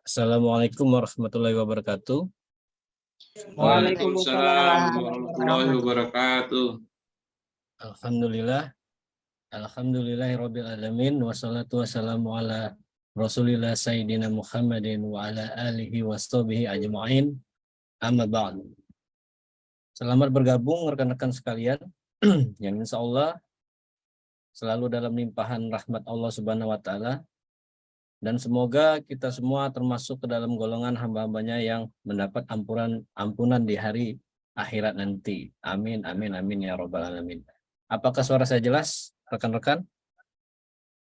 Assalamualaikum warahmatullahi wabarakatuh. Waalaikumsalam Waalaikumsalam warahmatullahi wabarakatuh. Alhamdulillah, alhamdulillahirabbil alamin, wassalatu wassalamu ala Rasulillah Sayyidina Muhammadin wa ala alihi washabihi ajma'in. Amma ba'd. Selamat bergabung rekan-rekan sekalian yang insya Allah selalu dalam limpahan rahmat Allah Subhanahu wa taala, dan semoga kita semua termasuk ke dalam golongan hamba-hambanya yang mendapat ampunan di hari akhirat nanti. Amin, amin, amin ya robbal alamin. Apakah suara saya jelas, rekan-rekan?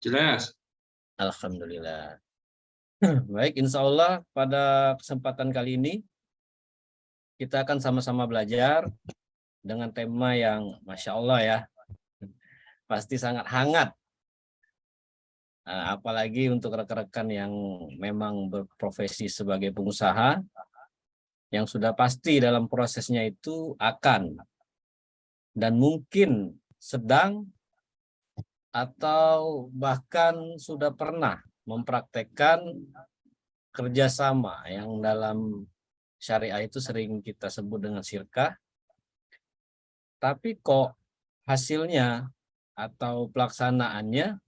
Jelas. Alhamdulillah. Baik, insya Allah pada kesempatan kali ini kita akan sama-sama belajar dengan tema yang Masya Allah ya, pasti sangat hangat. Apalagi untuk rekan-rekan yang memang berprofesi sebagai pengusaha, yang sudah pasti dalam prosesnya itu akan dan mungkin sedang atau bahkan sudah pernah mempraktekkan kerjasama yang dalam syariah itu sering kita sebut dengan syirkah, tapi kok hasilnya atau pelaksanaannya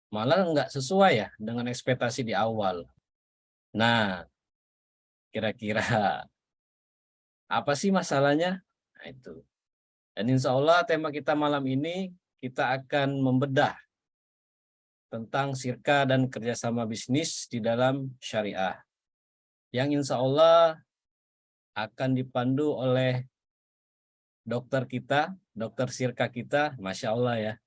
malah nggak sesuai ya dengan ekspektasi di awal. Nah, kira-kira apa sih masalahnya? Nah, itu. Dan insya Allah tema kita malam ini kita akan membedah tentang syirkah dan kerjasama bisnis di dalam syariah, yang insya Allah akan dipandu oleh dokter kita, dokter syirkah kita, Masya Allah ya.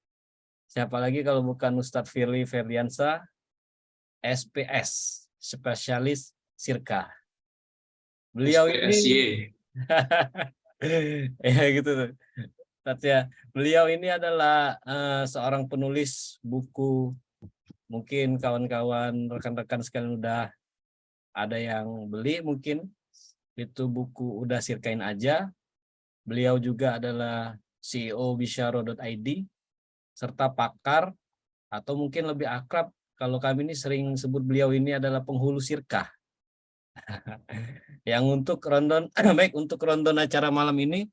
Siapa lagi kalau bukan Ustadz Firly Ferdiansa, SPS, spesialis syirkah. Beliau SPSY. ini ya gitu tuh. Ya, beliau ini adalah seorang penulis buku. Mungkin kawan-kawan rekan-rekan sekalian udah ada yang beli, mungkin itu buku Udah Sirkain Aja. Beliau juga adalah CEO Bisyaro.id serta pakar, atau mungkin lebih akrab kalau kami ini sering sebut beliau ini adalah penghulu syirkah. Yang untuk rundown baik, untuk rundown acara malam ini,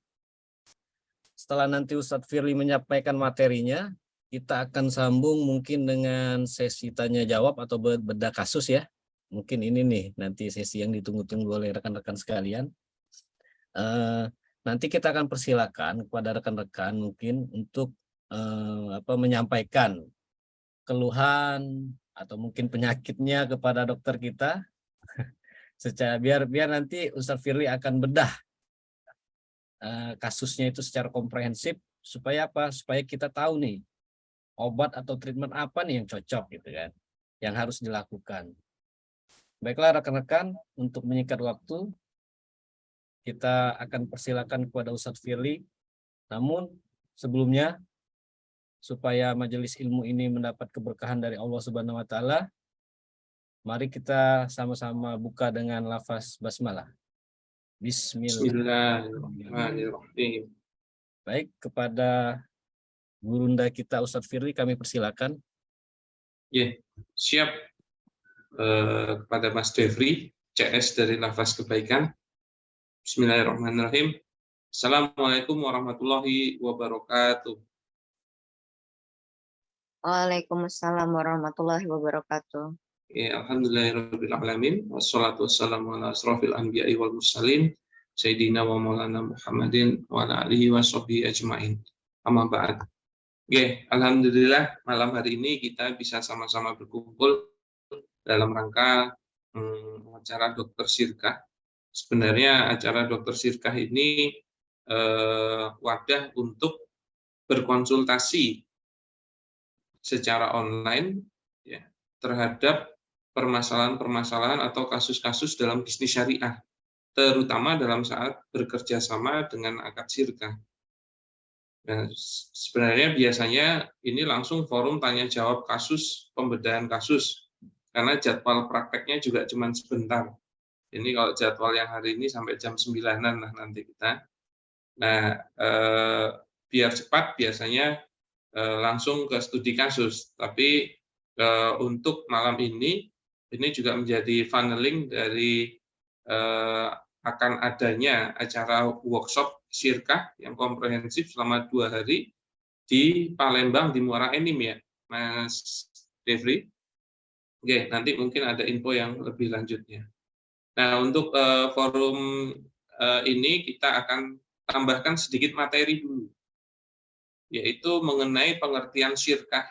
setelah nanti Ustadz Firly menyampaikan materinya, kita akan sambung mungkin dengan sesi tanya jawab atau bedah kasus ya. Mungkin ini nih nanti sesi yang ditunggu-tunggu oleh rekan-rekan sekalian. Nanti kita akan persilakan kepada rekan-rekan mungkin untuk menyampaikan keluhan atau mungkin penyakitnya kepada dokter kita. Secara biar nanti Ustadz Firly akan bedah kasusnya itu secara komprehensif, supaya apa? Supaya kita tahu nih obat atau treatment apa nih yang cocok gitu kan, yang harus dilakukan. Baiklah rekan-rekan, untuk menyingkat waktu kita akan persilakan kepada Ustadz Firly. Namun sebelumnya, supaya majelis ilmu ini mendapat keberkahan dari Allah Subhanahu wa taala, mari kita sama-sama buka dengan lafaz basmalah. Bismillahirrahmanirrahim. Baik, kepada gurunda kita Ustadz Firly kami persilakan. Ya, siap. Kepada Mas Devri, CS dari Lafaz Kebaikan. Bismillahirrahmanirrahim. Assalamualaikum warahmatullahi wabarakatuh. Waalaikumsalam warahmatullahi wabarakatuh. Ya, alhamdulillahirabbil alamin, wassalatu wassalamu ala asrofil anbiya'i wal mursalin, sayyidina wa maulana Muhammadin wa ala alihi washabihi ajmain. Amma ba'd. Oke, alhamdulillah malam hari ini kita bisa sama-sama berkumpul dalam rangka acara dokter syirkah. Sebenarnya acara dokter syirkah ini wadah untuk berkonsultasi secara online ya, terhadap permasalahan-permasalahan atau kasus-kasus dalam bisnis syariah, terutama dalam saat bekerja sama dengan akad syirkah. Nah, sebenarnya biasanya ini langsung forum tanya jawab kasus, pembedahan kasus, karena jadwal prakteknya juga cuma sebentar. Ini kalau jadwal yang hari ini sampai jam 9-an lah nanti kita. Nah, biar cepat biasanya langsung ke studi kasus, tapi untuk malam ini Ini juga menjadi funneling dari akan adanya acara workshop syirkah yang komprehensif selama 2 hari di Palembang di Muara Enim ya, Mas Devri. Oke, nanti mungkin ada info yang lebih lanjutnya. Nah, untuk forum ini kita akan tambahkan sedikit materi dulu, yaitu mengenai pengertian syirkah,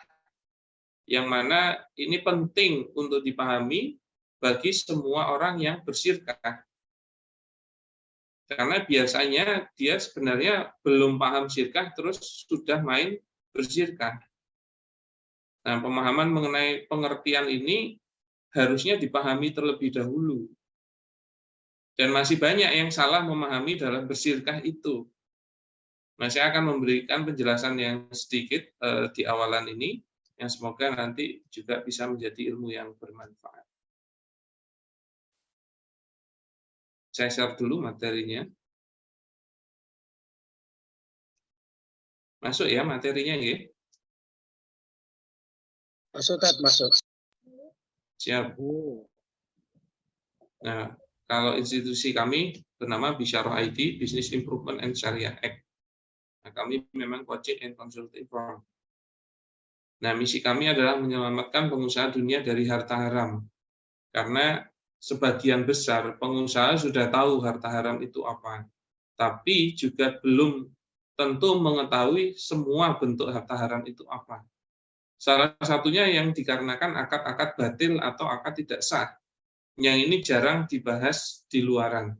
yang mana ini penting untuk dipahami bagi semua orang yang bersyirkah. Karena biasanya dia sebenarnya belum paham syirkah, terus sudah main bersyirkah. Nah, pemahaman mengenai pengertian ini harusnya dipahami terlebih dahulu. Dan masih banyak yang salah memahami dalam bersyirkah itu. Nah, saya akan memberikan penjelasan yang sedikit di awalan ini, yang semoga nanti juga bisa menjadi ilmu yang bermanfaat. Saya share dulu materinya. Masuk ya materinya ya? Masuk, Tat, masuk. Siap. Nah, kalau institusi kami bernama Bisyarah ID, Business Improvement and Syariah Act. Nah, kami memang coaching and consulting firm. Nah, misi kami adalah menyelamatkan pengusaha dunia dari harta haram. Karena sebagian besar pengusaha sudah tahu harta haram itu apa, tapi juga belum tentu mengetahui semua bentuk harta haram itu apa. Salah satunya yang dikarenakan akad-akad batil atau akad tidak sah. Yang ini jarang dibahas di luaran.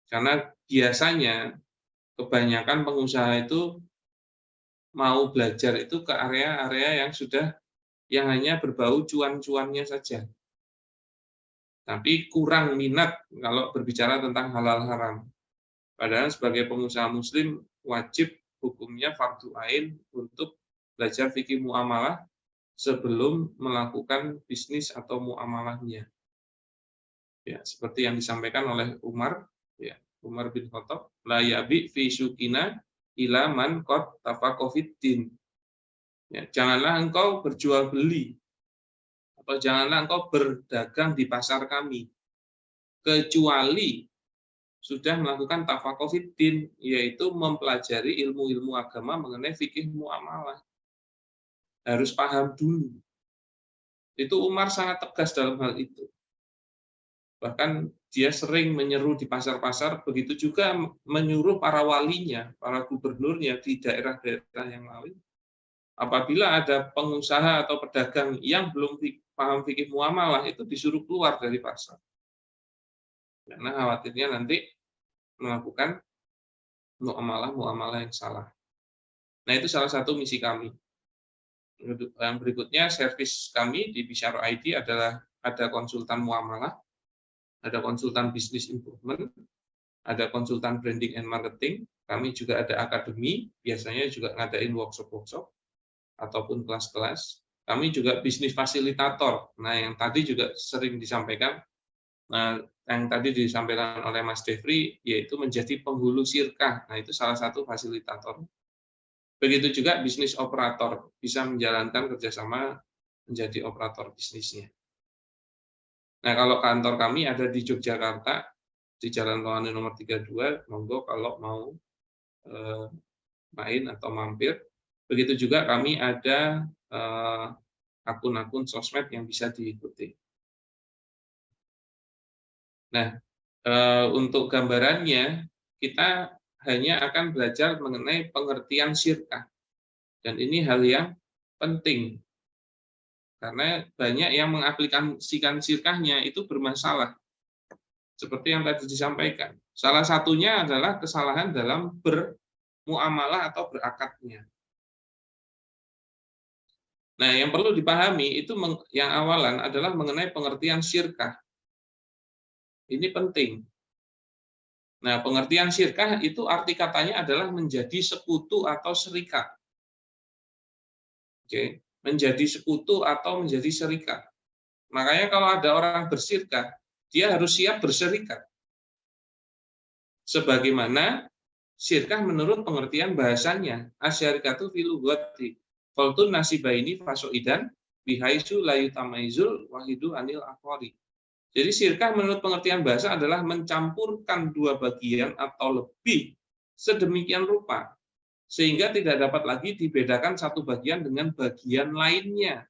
Karena biasanya kebanyakan pengusaha itu mau belajar itu ke area-area yang hanya berbau cuan-cuannya saja. Tapi kurang minat kalau berbicara tentang halal haram. Padahal sebagai pengusaha muslim wajib hukumnya fardu ain untuk belajar fikih muamalah sebelum melakukan bisnis atau muamalahnya. Ya, seperti yang disampaikan oleh Umar, ya, Umar bin Khattab, la yabi fi syukina ila man qad tafaqaha fid-din. Ya, janganlah engkau berjual beli atau janganlah engkau berdagang di pasar kami kecuali sudah melakukan tafaqaha fid-din, yaitu mempelajari ilmu-ilmu agama mengenai fikih muamalah. Harus paham dulu. Itu Umar sangat tegas dalam hal itu. Bahkan dia sering menyeru di pasar-pasar, begitu juga menyuruh para walinya, para gubernurnya di daerah-daerah yang lain. Apabila ada pengusaha atau pedagang yang belum paham fikih muamalah, itu disuruh keluar dari pasar. Karena khawatirnya nanti melakukan muamalah yang salah. Nah, itu salah satu misi kami. Yang berikutnya, servis kami di Bisyarah ID adalah ada konsultan muamalah, ada konsultan business improvement, ada konsultan branding and marketing. Kami juga ada akademi, biasanya juga ngadain workshop-workshop ataupun kelas-kelas. Kami juga bisnis fasilitator. Nah, yang tadi juga sering disampaikan, yang tadi disampaikan oleh Mas Devri, yaitu menjadi penghulu syirkah. Nah, itu salah satu fasilitator. Begitu juga bisnis operator, bisa menjalankan kerjasama menjadi operator bisnisnya. Nah, kalau kantor kami ada di Yogyakarta, di Jalan Loani nomor 32, monggo kalau mau main atau mampir. Begitu juga kami ada akun-akun sosmed yang bisa diikuti. Nah, untuk gambarannya, kita hanya akan belajar mengenai pengertian syirkah. Dan ini hal yang penting. Karena banyak yang mengaplikasikan syirkahnya itu bermasalah. Seperti yang tadi disampaikan. Salah satunya adalah kesalahan dalam bermuamalah atau berakadnya. Nah, yang perlu dipahami itu yang awalan adalah mengenai pengertian syirkah. Ini penting. Nah, pengertian syirkah itu arti katanya adalah menjadi sekutu atau serikat. Oke, menjadi sekutu atau menjadi serikat. Makanya kalau ada orang bersyirkah, dia harus siap berserikat. Sebagaimana syirkah menurut pengertian bahasanya, asyarikatu fil lughati, faltun nasibaini fasoidan Bihaisu la yutamaizul wahidu anil akhari. Jadi syirkah menurut pengertian bahasa adalah mencampurkan dua bagian atau lebih sedemikian rupa sehingga tidak dapat lagi dibedakan satu bagian dengan bagian lainnya.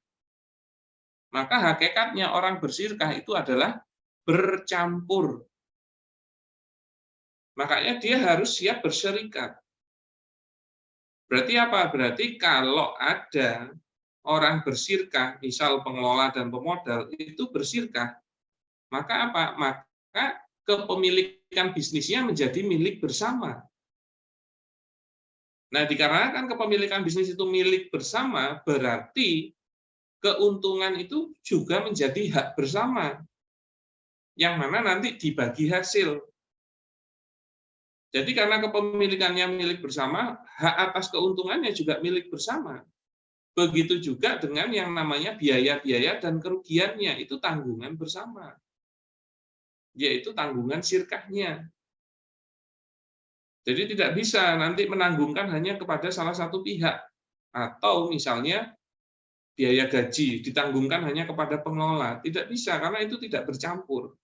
Maka hakikatnya orang bersyirkah itu adalah bercampur. Makanya dia harus siap bersyirikat. Berarti apa? Berarti kalau ada orang bersyirkah, misal pengelola dan pemodal itu bersyirkah, maka apa? Maka kepemilikan bisnisnya menjadi milik bersama. Nah, dikarenakan kepemilikan bisnis itu milik bersama, berarti keuntungan itu juga menjadi hak bersama, yang mana nanti dibagi hasil. Jadi karena kepemilikannya milik bersama, hak atas keuntungannya juga milik bersama. Begitu juga dengan yang namanya biaya-biaya dan kerugiannya, itu tanggungan bersama, yaitu tanggungan syirkahnya. Jadi tidak bisa nanti menanggungkan hanya kepada salah satu pihak, atau misalnya biaya gaji ditanggungkan hanya kepada pengelola. Tidak bisa, karena itu tidak bercampur.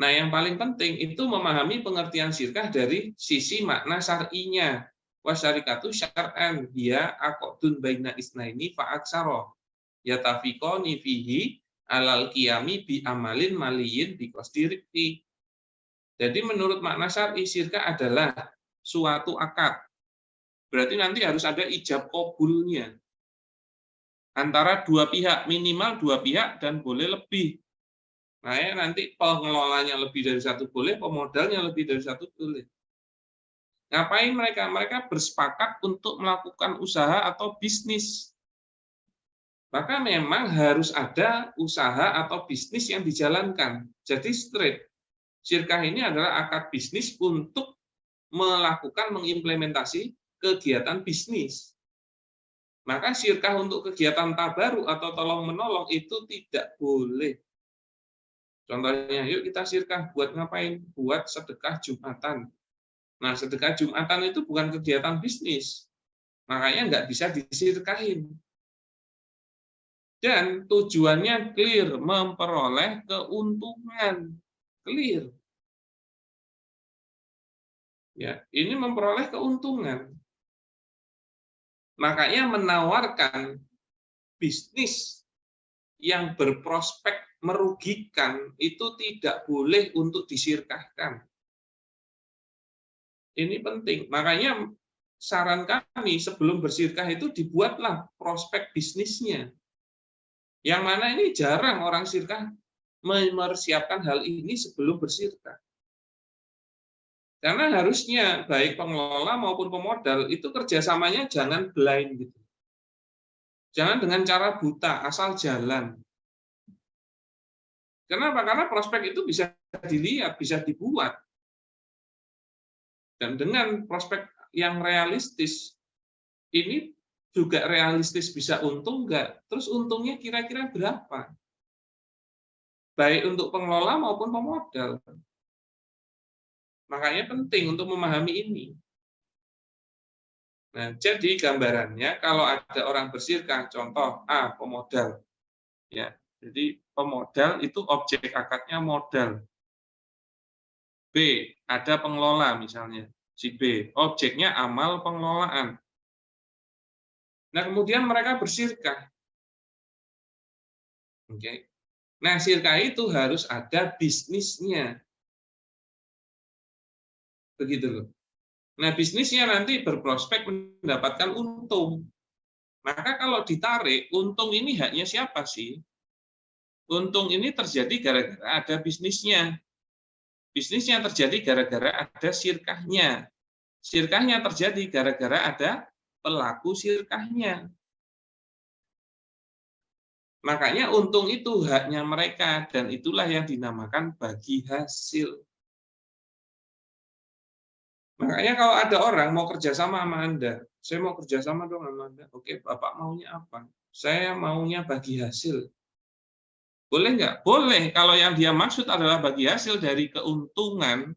Nah, yang paling penting itu memahami pengertian syirkah dari sisi makna syar'inya. Wasyarikatu syar'an hiya aqdun baina isnaini fa aksara yatafiqani fihi alal qiyami bi amalin maliyin bi qasdirikti. Jadi menurut makna syar'i, syirkah adalah suatu akad. Berarti nanti harus ada ijab qabulnya antara dua pihak, minimal dua pihak dan boleh lebih. Nah, ya, nanti pengelolanya lebih dari satu boleh, pemodalnya lebih dari satu boleh. Ngapain mereka? Mereka bersepakat untuk melakukan usaha atau bisnis. Maka memang harus ada usaha atau bisnis yang dijalankan. Jadi straight. Syirkah ini adalah akad bisnis untuk melakukan mengimplementasi kegiatan bisnis. Maka syirkah untuk kegiatan tabaruk atau tolong-menolong itu tidak boleh. Contohnya, yuk kita syirkah buat ngapain? Buat sedekah Jumatan. Nah, sedekah Jumatan itu bukan kegiatan bisnis. Makanya nggak bisa disirkahin. Dan tujuannya clear, memperoleh keuntungan. Clear. Ya, ini memperoleh keuntungan. Makanya menawarkan bisnis yang berprospek merugikan itu tidak boleh untuk disirkahkan. Ini penting. Makanya saran kami sebelum bersirkah itu dibuatlah prospek bisnisnya. Yang mana ini jarang orang sirkah mempersiapkan hal ini sebelum bersirkah. Karena harusnya baik pengelola maupun pemodal itu kerjasamanya jangan blind gitu. Jangan dengan cara buta, asal jalan. Kenapa? Karena prospek itu bisa dilihat, bisa dibuat. Dan dengan prospek yang realistis, ini juga realistis bisa untung nggak? Terus untungnya kira-kira berapa? Baik untuk pengelola maupun pemodal. Makanya penting untuk memahami ini. Nah, jadi gambarannya kalau ada orang bersirkah, contoh A, pemodal. Ya, jadi pemodal itu objek akadnya modal. B, ada pengelola misalnya, si B, objeknya amal pengelolaan. Nah, kemudian mereka bersirkah. Oke. Nah, sirkah itu harus ada bisnisnya. Begitu loh. Nah, bisnisnya nanti berprospek mendapatkan untung. Maka kalau ditarik, untung ini haknya siapa sih? Untung ini terjadi gara-gara ada bisnisnya. Bisnisnya terjadi gara-gara ada sirkahnya. Sirkahnya terjadi gara-gara ada pelaku sirkahnya. Makanya untung itu haknya mereka, dan itulah yang dinamakan bagi hasil. Makanya kalau ada orang mau kerjasama sama Anda, saya mau kerjasama dong sama Anda. Oke, Bapak maunya apa? Saya maunya bagi hasil. Boleh nggak? Boleh. Kalau yang dia maksud adalah bagi hasil dari keuntungan,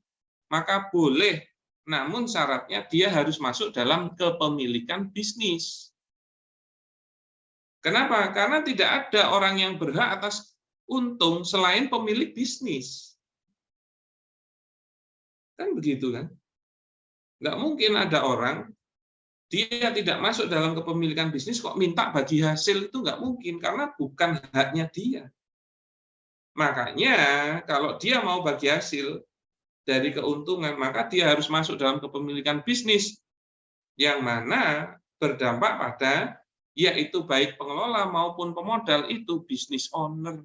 maka boleh. Namun syaratnya dia harus masuk dalam kepemilikan bisnis. Kenapa? Karena tidak ada orang yang berhak atas untung selain pemilik bisnis. Kan begitu kan? Nggak mungkin ada orang, dia tidak masuk dalam kepemilikan bisnis kok minta bagi hasil, itu nggak mungkin, karena bukan haknya dia. Makanya kalau dia mau bagi hasil dari keuntungan, maka dia harus masuk dalam kepemilikan bisnis, yang mana berdampak pada yaitu baik pengelola maupun pemodal itu bisnis owner.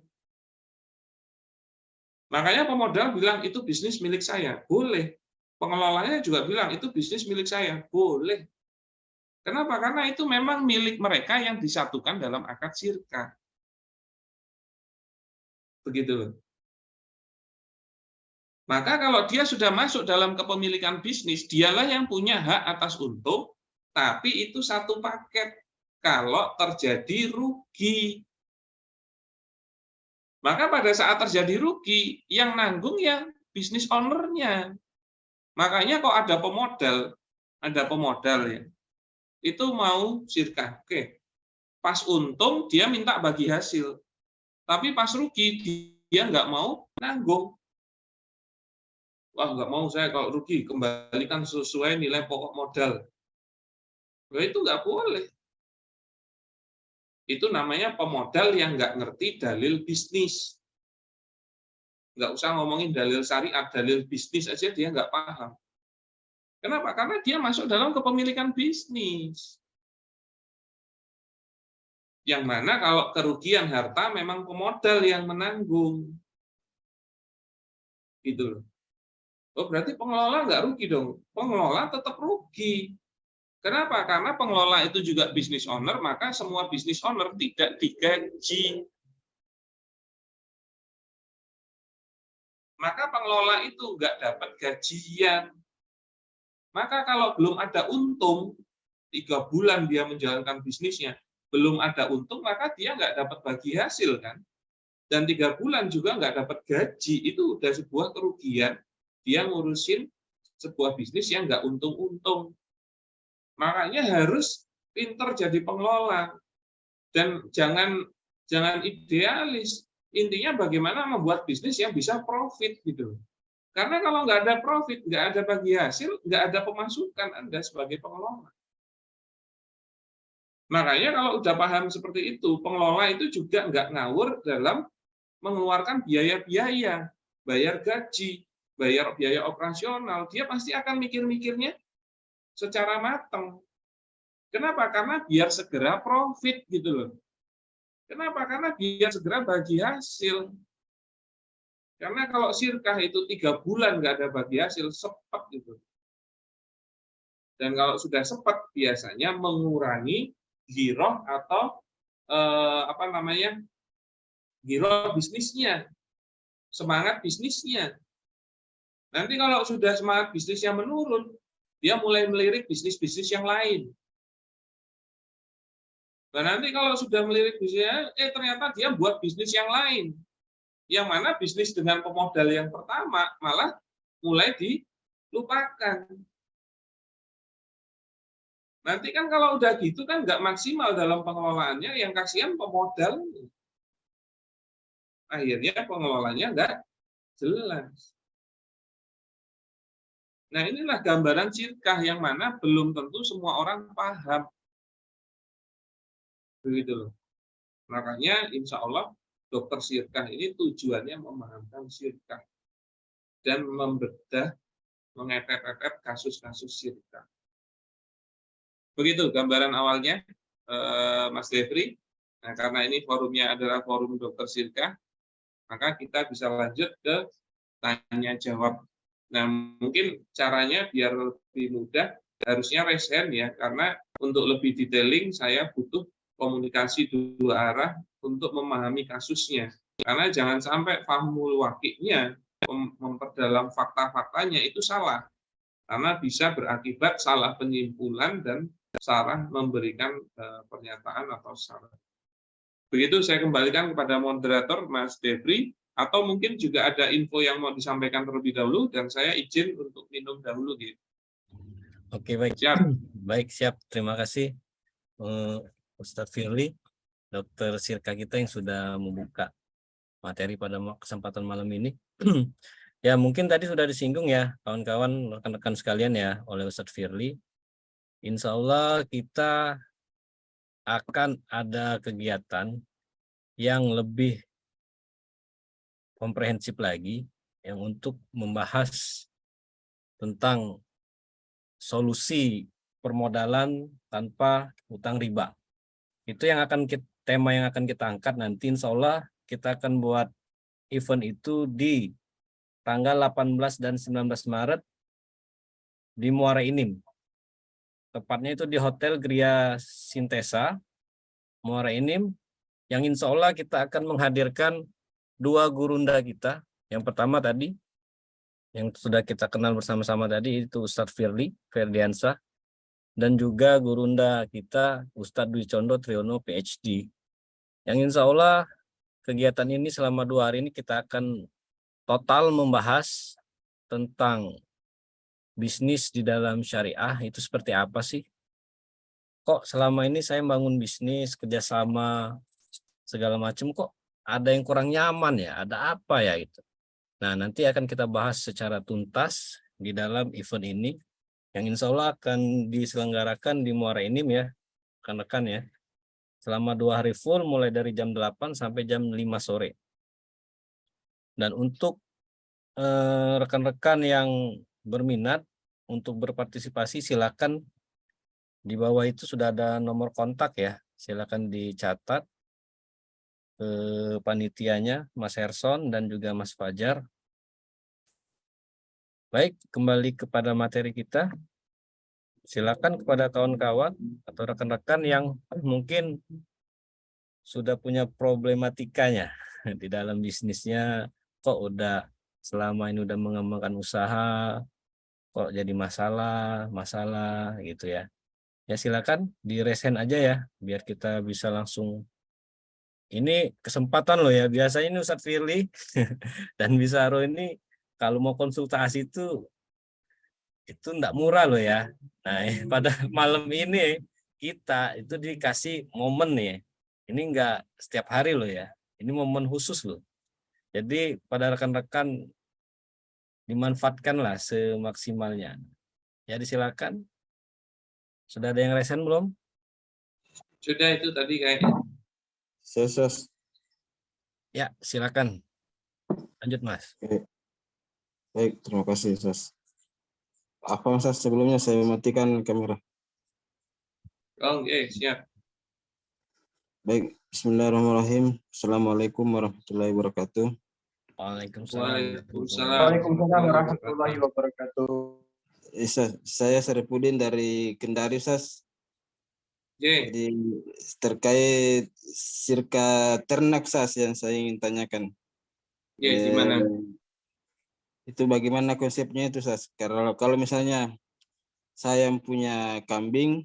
Makanya pemodal bilang itu bisnis milik saya, boleh. Pengelolanya juga bilang itu bisnis milik saya, boleh. Kenapa? Karena itu memang milik mereka yang disatukan dalam akad syirkah. Begitu. Maka kalau dia sudah masuk dalam kepemilikan bisnis, dialah yang punya hak atas untung, tapi itu satu paket. Kalau terjadi rugi, maka pada saat terjadi rugi, yang nanggung ya bisnis owner-nya. Makanya kok ada pemodal ya, itu mau syirkah. Oke, pas untung dia minta bagi hasil, tapi pas rugi dia nggak mau nanggung. Wah, nggak mau saya kalau rugi, kembalikan sesuai nilai pokok modal. Nah, itu nggak boleh. Itu namanya pemodal yang nggak ngerti dalil bisnis. Nggak usah ngomongin dalil syariat, dalil bisnis aja dia nggak paham. Kenapa? Karena dia masuk dalam kepemilikan bisnis. Yang mana kalau kerugian harta memang pemodal yang menanggung. Gitu loh. Oh, berarti pengelola nggak rugi dong. Pengelola tetap rugi. Kenapa? Karena pengelola itu juga business owner, maka semua business owner tidak digaji. Maka pengelola itu nggak dapat gajian. Maka kalau belum ada untung, 3 bulan dia menjalankan bisnisnya, belum ada untung, maka dia nggak dapat bagi hasil kan. Dan 3 bulan juga nggak dapat gaji, itu udah sebuah kerugian. Dia ngurusin sebuah bisnis yang nggak untung-untung. Makanya harus pinter jadi pengelola dan jangan idealis. Intinya bagaimana membuat bisnis yang bisa profit gitu. Karena kalau nggak ada profit, nggak ada bagi hasil, nggak ada pemasukan Anda sebagai pengelola. Makanya kalau udah paham seperti itu, pengelola itu juga nggak ngawur dalam mengeluarkan biaya-biaya, bayar gaji, bayar biaya operasional. Dia pasti akan mikir-mikirnya secara matang. Kenapa? Karena biar segera profit gitu loh. Kenapa? Karena biar segera bagi hasil. Karena kalau syirkah itu 3 bulan nggak ada bagi hasil, sepet gitu. Dan kalau sudah sepet, biasanya mengurangi giroh atau giroh bisnisnya, semangat bisnisnya. Nanti kalau sudah semangat bisnisnya menurun, dia mulai melirik bisnis-bisnis yang lain. Nah, nanti kalau sudah melirik bisnisnya, ternyata dia buat bisnis yang lain. Yang mana bisnis dengan pemodal yang pertama malah mulai dilupakan. Nanti kan kalau udah gitu kan nggak maksimal dalam pengelolaannya, yang kasihan pemodal. Akhirnya pengelolanya nggak jelas. Nah, inilah gambaran syirkah yang mana belum tentu semua orang paham. Begitu loh. Makanya insya Allah dokter syirkah ini tujuannya memahamkan syirkah dan membedah, mengepet-epet kasus-kasus syirkah. Begitu gambaran awalnya, Mas Devri. Nah, karena ini forumnya adalah forum dokter syirkah, maka kita bisa lanjut ke tanya jawab. Nah, mungkin caranya biar lebih mudah, harusnya raise hand ya, karena untuk lebih detailing saya butuh komunikasi 2 arah untuk memahami kasusnya. Karena jangan sampai fahmul waqi'nya, memperdalam fakta-faktanya itu salah. Karena bisa berakibat salah penyimpulan dan salah memberikan pernyataan atau saran. Begitu saya kembalikan kepada moderator Mas Devri, atau mungkin juga ada info yang mau disampaikan terlebih dahulu dan saya izin untuk minum dahulu gitu. Oke, baik. Siap. Baik, siap. Terima kasih Ustadz Firly. dokter Sirka kita yang sudah membuka materi pada kesempatan malam ini. Ya mungkin tadi sudah disinggung ya kawan-kawan, rekan-rekan sekalian ya oleh Ustadz Firly. Insya Allah kita akan ada kegiatan yang lebih komprehensif lagi yang untuk membahas tentang solusi permodalan tanpa utang riba. Itu yang akan tema yang akan kita angkat nanti. Insya Allah kita akan buat event itu di tanggal 18 dan 19 Maret di Muara Enim. Tepatnya itu di Hotel Gria Sintesa, Muara Enim, yang insya Allah kita akan menghadirkan 2 gurunda kita. Yang pertama tadi, yang sudah kita kenal bersama-sama tadi, itu Ustadz Firly Ferdiansah, dan juga gurunda kita Ustadz Dwi Condo Triyono PhD. Yang insya Allah kegiatan ini selama 2 hari ini kita akan total membahas tentang bisnis di dalam syariah itu seperti apa sih? Kok selama ini saya bangun bisnis, kerjasama, segala macam kok ada yang kurang nyaman ya, ada apa ya itu. Nah nanti akan kita bahas secara tuntas di dalam event ini, yang insya Allah akan diselenggarakan di Muara Enim ya, rekan-rekan ya. Selama 2 hari full mulai dari jam 8 sampai jam 5 sore. Dan untuk rekan-rekan yang berminat untuk berpartisipasi silakan di bawah itu sudah ada nomor kontak ya, silakan dicatat ke panitianya Mas Herson dan juga Mas Fajar. Baik, kembali kepada materi kita. Silakan kepada kawan-kawan atau rekan-rekan yang mungkin sudah punya problematikanya di dalam bisnisnya, kok udah selama ini udah mengembangkan usaha, kok jadi masalah gitu ya. Ya silakan diresen aja ya, biar kita bisa langsung. Ini kesempatan loh ya, biasanya ini Ustadz Firly dan Bisaro ini kalau mau konsultasi itu enggak murah loh ya. Nah pada malam ini kita itu dikasih momen nih, ini enggak setiap hari loh ya, ini momen khusus loh. Jadi pada rekan-rekan dimanfaatkanlah semaksimalnya. Ya disilakan. Sudah ada yang resen belum? Sudah itu tadi kayaknya. Sos. Ya silakan. Lanjut Mas. Oke. Baik, terima kasih Sos. Apa Mas, sebelumnya saya mematikan kamera. Oke, siap. Baik, bismillahirrahmanirrahim. Assalamualaikum warahmatullahi wabarakatuh. Waalaikumsalam. Waalaikumsalam warahmatullahi wabarakatuh. Saya Saripudin dari Kendari, Sas. Oke, Jadi terkait Sirka ternak, Sas, yang saya ingin tanyakan. oke, gimana? Itu bagaimana konsepnya itu, Sas? Kalau misalnya saya punya kambing,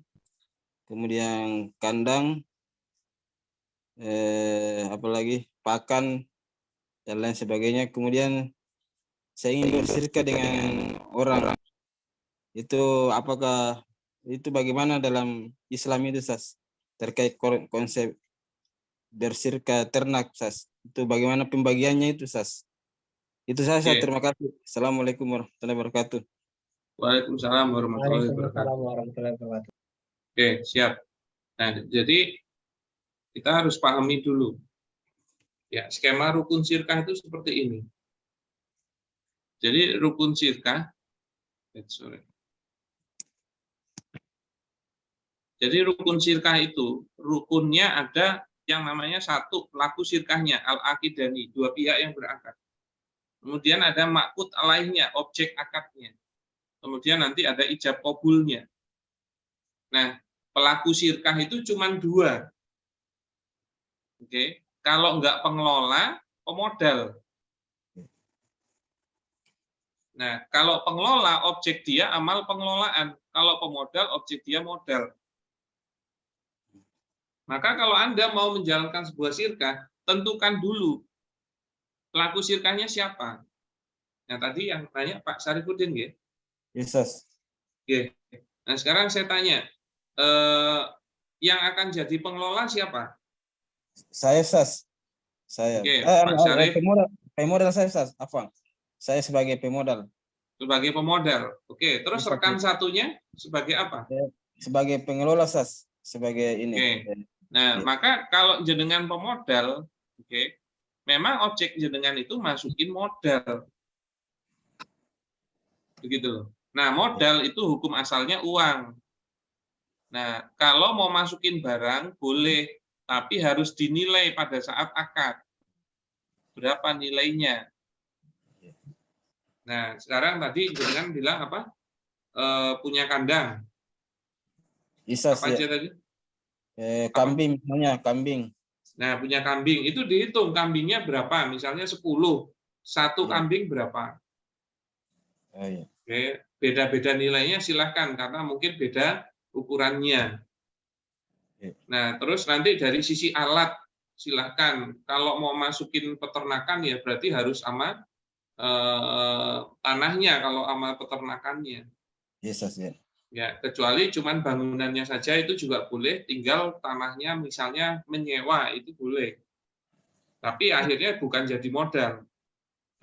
kemudian kandang, apalagi pakan dan lain sebagainya, kemudian saya ingin bersirka dengan orang, itu apakah itu bagaimana dalam Islam itu, Sas, terkait konsep bersirka ternak, Sas, itu bagaimana pembagiannya itu, Sas? Itu saya Oke. terima kasih. Assalamualaikum warahmatullahi wabarakatuh. Waalaikumsalam warahmatullahi wabarakatuh. warahmatullahi wabarakatuh. Oke, siap. Nah, jadi kita harus pahami dulu. Ya, skema rukun sirkah itu seperti ini. Jadi rukun sirkah, Jadi rukun sirkah itu, rukunnya ada yang namanya satu pelaku sirkahnya, al-aqidani, 2 pihak yang berakad. Kemudian ada makut alaihnya, objek akadnya. Kemudian nanti ada ijab qabulnya. Nah, pelaku sirkah itu cuma 2. Oke, kalau enggak pengelola, pemodal. Nah, kalau pengelola, objek dia amal pengelolaan. Kalau pemodal, objek dia modal. Maka kalau Anda mau menjalankan sebuah sirkah, tentukan dulu pelaku sirkahnya siapa. Nah, tadi yang tanya Pak Saripudin, ya? Yes. Oke. Nah, sekarang saya tanya, yang akan jadi pengelola siapa? Saya SAS. Saya. Oke, Pak Syarif Pemodal saya SAS. Apa? Saya sebagai pemodal. sebagai pemodal. Oke, terus Bisa, rekan Bu. satunya sebagai apa? Sebagai pengelola SAS. Sebagai ini. Oke. Nah, Iya. maka kalau jenengan pemodal, oke, memang objek jenengan itu masukin modal. Begitu loh. Nah, modal itu hukum asalnya uang. Nah, kalau mau masukin barang boleh, tapi harus dinilai pada saat akad. Berapa nilainya? Nah, sekarang tadi jenengan bilang apa? Punya kandang. Bisa Apa ya. aja tadi? Kambing misalnya, kambing. Nah, punya kambing itu dihitung kambingnya berapa? Misalnya 10. Satu Iya. kambing berapa? Oh, iya. Oke, beda-beda nilainya silahkan karena mungkin beda ukurannya. Iya. Nah, terus nanti dari sisi alat silahkan. Kalau mau masukin peternakan ya berarti harus sama tanahnya kalau sama peternakannya. Bisa ya. Ya, kecuali cuman bangunannya saja itu juga boleh, tinggal tanahnya misalnya menyewa itu boleh. Tapi akhirnya bukan jadi modal.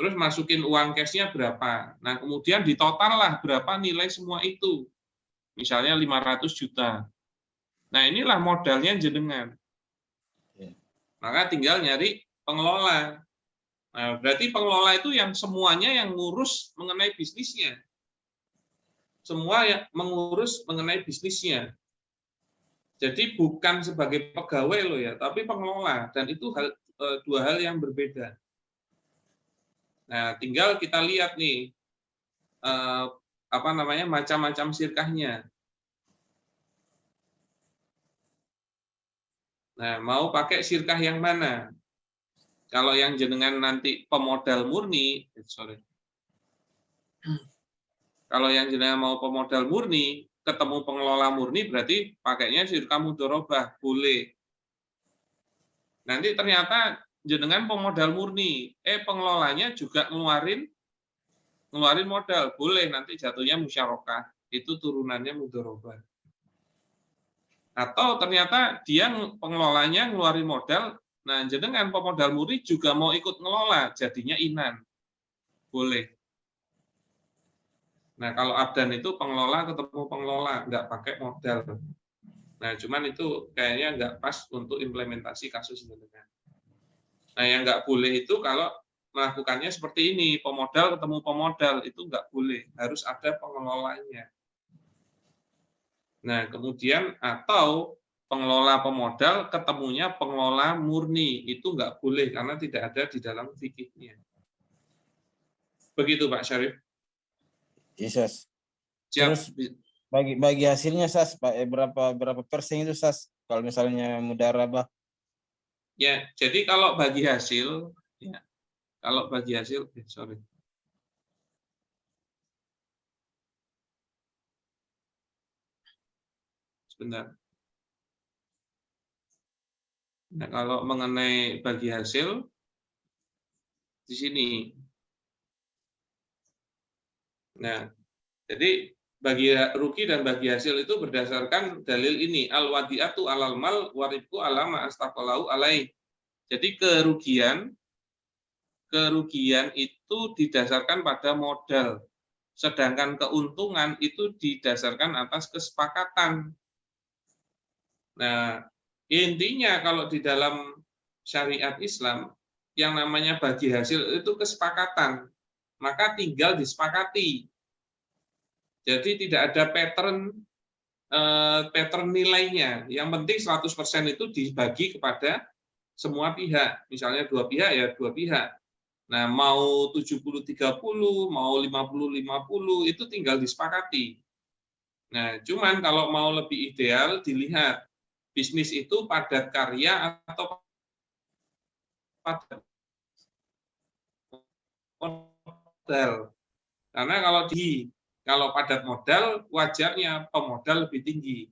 Terus masukin uang cashnya berapa. Nah, kemudian ditotal lah berapa nilai semua itu. Misalnya 500 juta. Nah, inilah modalnya jenengan. Iya. Maka tinggal nyari pengelola. Nah, berarti pengelola itu yang semuanya yang ngurus mengenai bisnisnya. Semua yang mengurus mengenai bisnisnya. Jadi bukan sebagai pegawai loh ya, tapi pengelola. Dan itu dua hal yang berbeda. Nah, tinggal kita lihat nih macam-macam sirkahnya. Nah, mau pakai sirkah yang mana? Kalau yang jenengan nanti pemodal murni, Kalau yang jenengan mau pemodal murni, ketemu pengelola murni berarti pakainya sirkah mudharabah, boleh. Nanti ternyata jenengan pemodal murni, pengelolanya juga ngeluarin modal, boleh nanti jatuhnya musyarakah, itu turunannya mudharabah. Atau ternyata dia pengelolanya ngeluarin modal, nah jenengan pemodal murni juga mau ikut ngelola, jadinya inan, boleh. Nah, kalau abdan itu pengelola ketemu pengelola, nggak pakai modal. Nah, cuman itu kayaknya nggak pas untuk implementasi kasus jenengan. Nah, yang nggak boleh itu kalau melakukannya seperti ini, pemodal ketemu pemodal, itu nggak boleh, harus ada pengelolanya. Nah, kemudian atau pengelola pemodal ketemunya pengelola murni, itu nggak boleh karena tidak ada di dalam fikihnya. Begitu Pak Syarif. Bisa. Siap. Terus bagi hasilnya SAS Pak, berapa persen itu SAS kalau misalnya mudharabah? Ya, jadi kalau bagi hasil sebentar. Nah, kalau mengenai bagi hasil di sini. Nah, jadi bagi rugi dan bagi hasil itu berdasarkan dalil ini, al-wadi'atu alal mal waribku alama astaqalahu alaih. Jadi kerugian itu didasarkan pada modal, sedangkan keuntungan itu didasarkan atas kesepakatan. Nah, intinya kalau di dalam syariat Islam, yang namanya bagi hasil itu kesepakatan, maka tinggal disepakati. Jadi tidak ada pattern nilainya. Yang penting 100% itu dibagi kepada semua pihak. Misalnya dua pihak ya dua pihak. Nah, mau 70-30, mau 50-50 itu tinggal disepakati. Nah, cuman kalau mau lebih ideal dilihat bisnis itu padat karya atau padat modal. Karena kalau padat modal wajarnya pemodal lebih tinggi.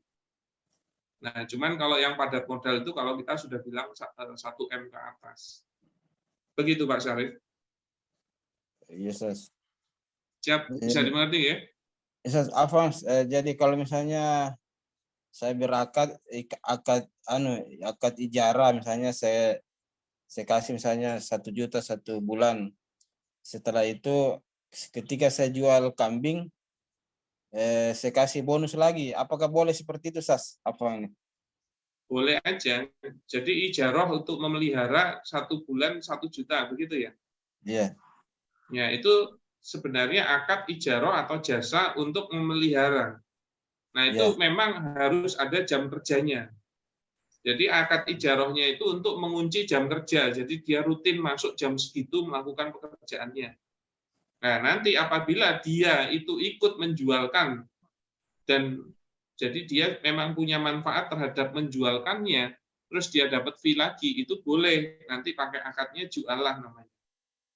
Nah, cuman kalau yang padat modal itu kalau kita sudah bilang 1M ke atas. Begitu Pak Syarif. Yes. Siap, bisa dimengerti ya? Yes, Afans, jadi kalau misalnya saya berakad akad ijarah, misalnya saya kasih misalnya 1 juta 1 bulan. Setelah itu ketika saya jual kambing, saya kasih bonus lagi. Apakah boleh seperti itu, Sas? Apa ini? Boleh aja. Jadi ijarah untuk memelihara 1 bulan 1 juta, begitu ya? Iya. Ya, itu sebenarnya akad ijarah atau jasa untuk memelihara. Nah, itu Ya. memang harus ada jam kerjanya. Jadi akad ijarahnya itu untuk mengunci jam kerja. Jadi dia rutin masuk jam segitu melakukan pekerjaannya. Nah, nanti apabila dia itu ikut menjualkan dan jadi dia memang punya manfaat terhadap menjualkannya, terus dia dapat fee lagi, itu boleh nanti pakai akadnya jualah namanya.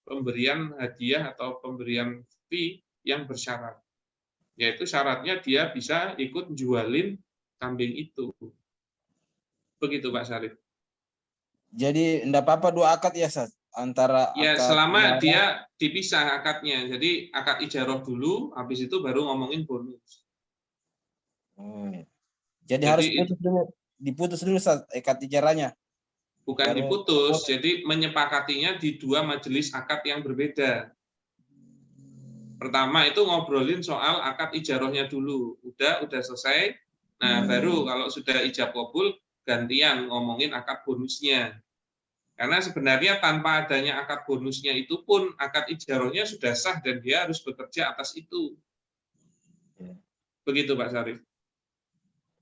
Pemberian hadiah atau pemberian fee yang bersyarat. Yaitu syaratnya dia bisa ikut jualin kambing itu. Begitu Pak Syarif. Jadi enggak apa-apa 2 akad ya, Sas? Antara Ya, akad selama ijarah. dia dipisah akadnya. Jadi akad ijarah dulu, habis itu baru ngomongin bonus. Jadi harus Jadi diputus dulu Sas, akad ijarahnya. bukan Baru diputus, boleh. jadi menyepakatinya di 2 majelis akad yang berbeda. Pertama itu ngobrolin soal akad ijarahnya dulu. Udah selesai. Nah, baru kalau sudah ijab kabul gantian ngomongin akad bonusnya. Karena sebenarnya tanpa adanya akad bonusnya itu pun akad ijarahnya sudah sah dan dia harus bekerja atas itu. Begitu Pak Syarif.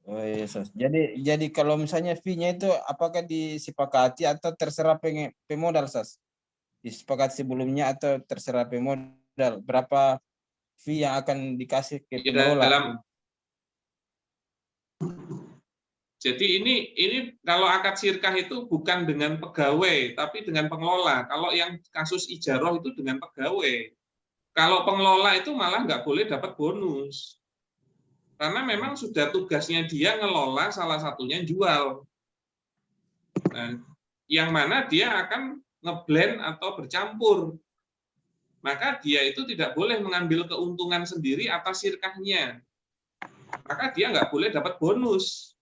Oh iya, Sas. Jadi kalau misalnya fee-nya itu apakah disepakati atau terserah pemodal, Sas? Disepakati sebelumnya atau terserah pemodal? Berapa fee yang akan dikasih ke Ya, pengelola? Jadi ini kalau akad sirkah itu bukan dengan pegawai, tapi dengan pengelola. Kalau yang kasus ijarah itu dengan pegawai. Kalau pengelola itu malah nggak boleh dapat bonus. Karena memang sudah tugasnya dia ngelola, salah satunya jual. Nah, yang mana dia akan ngeblend atau bercampur. Maka dia itu tidak boleh mengambil keuntungan sendiri atas sirkahnya. Maka dia nggak boleh dapat bonus.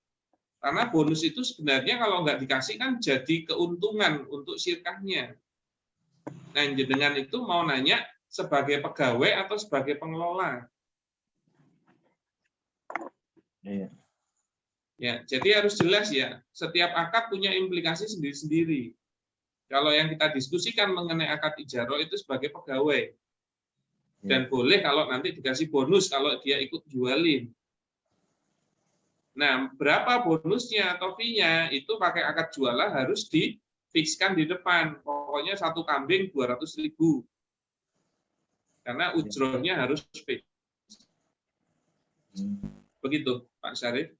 Karena bonus itu sebenarnya kalau nggak dikasih kan jadi keuntungan untuk sirkahnya. Nah, jenengan itu mau nanya sebagai pegawai atau sebagai pengelola? Iya. Ya, jadi harus jelas ya, setiap akad punya implikasi sendiri-sendiri. Kalau yang kita diskusikan mengenai akad ijarah itu sebagai pegawai. Dan boleh kalau nanti dikasih bonus kalau dia ikut jualin. Nah, berapa bonusnya atau fee-nya itu pakai akad jualah harus difikskan di depan. Pokoknya 1 kambing 200.000. Karena ujrohnya harus fix. Begitu, Pak Syarif.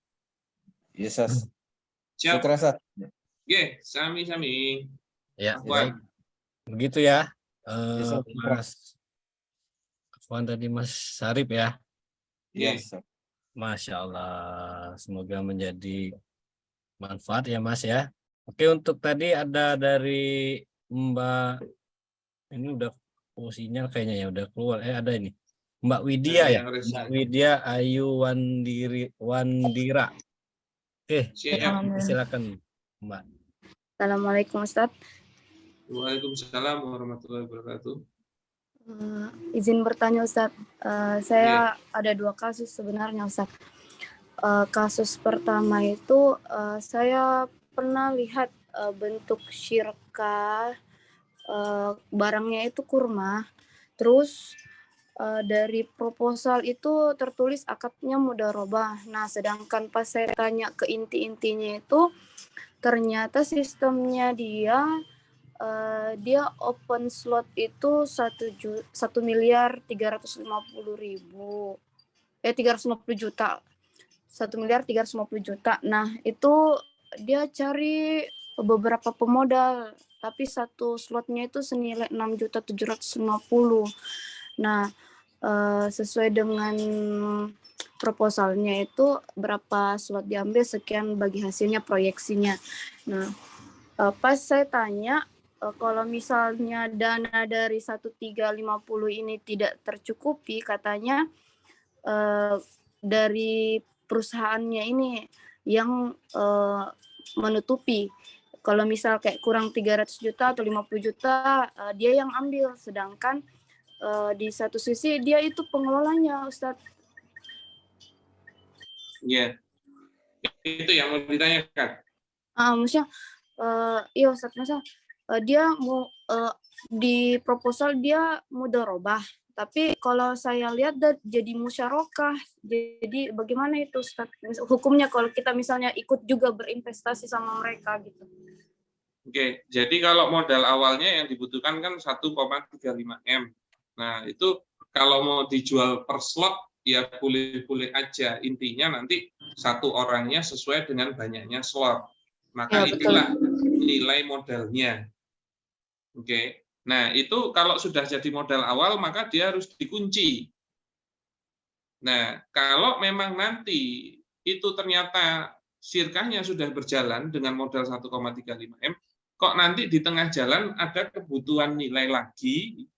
Iya, Sas. Siap. Syukur, Sas. Oke, sami-sami. Ya, Afwan. begitu ya. Sas. Mas Afwan tadi Mas Syarif ya. Iya, Oke. Sas. Masya Allah, semoga menjadi manfaat ya Mas ya. Oke, untuk tadi ada dari Mbak, ini udah sinyal kayaknya ya udah keluar. Ada ini Mbak Widya ya, Mbak Widya Ayu Wandira. Oke, silakan Mbak. Assalamualaikum Ustadz. Waalaikumsalam warahmatullahi wabarakatuh. Izin bertanya Ustadz, saya ada 2 kasus sebenarnya Ustadz. Kasus pertama itu saya pernah lihat bentuk syirkah, barangnya itu kurma, terus dari proposal itu tertulis akadnya mudharabah. Nah, sedangkan pas saya tanya ke inti-intinya itu ternyata sistemnya dia open slot itu 1.350.000, 350 juta, 1.350 juta. Nah, itu dia cari beberapa pemodal, tapi 1 slotnya itu senilai 6.750. Nah, sesuai dengan proposalnya itu berapa slot diambil, sekian bagi hasilnya, proyeksinya. Nah, pas saya tanya, kalau misalnya dana dari 1.350 ini tidak tercukupi, katanya dari perusahaannya ini yang menutupi. Kalau misal kayak kurang 300 juta atau 50 juta, dia yang ambil. Sedangkan di satu sisi dia itu pengelolanya, Ustadz. Ya, itu yang mau ditanyakan. Maksudnya, iya Ustadz, maksudnya dia mau di proposal dia mudharabah, tapi kalau saya lihat jadi musyarakah. Jadi bagaimana itu Ustadz hukumnya kalau kita misalnya ikut juga berinvestasi sama mereka gitu? Oke, jadi kalau modal awalnya yang dibutuhkan kan 1,35 M. Nah, itu kalau mau dijual per slot ya boleh-boleh aja. Intinya nanti satu orangnya sesuai dengan banyaknya slot. Maka Ya, betul. itulah nilai modalnya. Oke. Nah, itu kalau sudah jadi modal awal maka dia harus dikunci. Nah, kalau memang nanti itu ternyata sirkahnya sudah berjalan dengan modal 1,35 M, kok nanti di tengah jalan ada kebutuhan nilai lagi,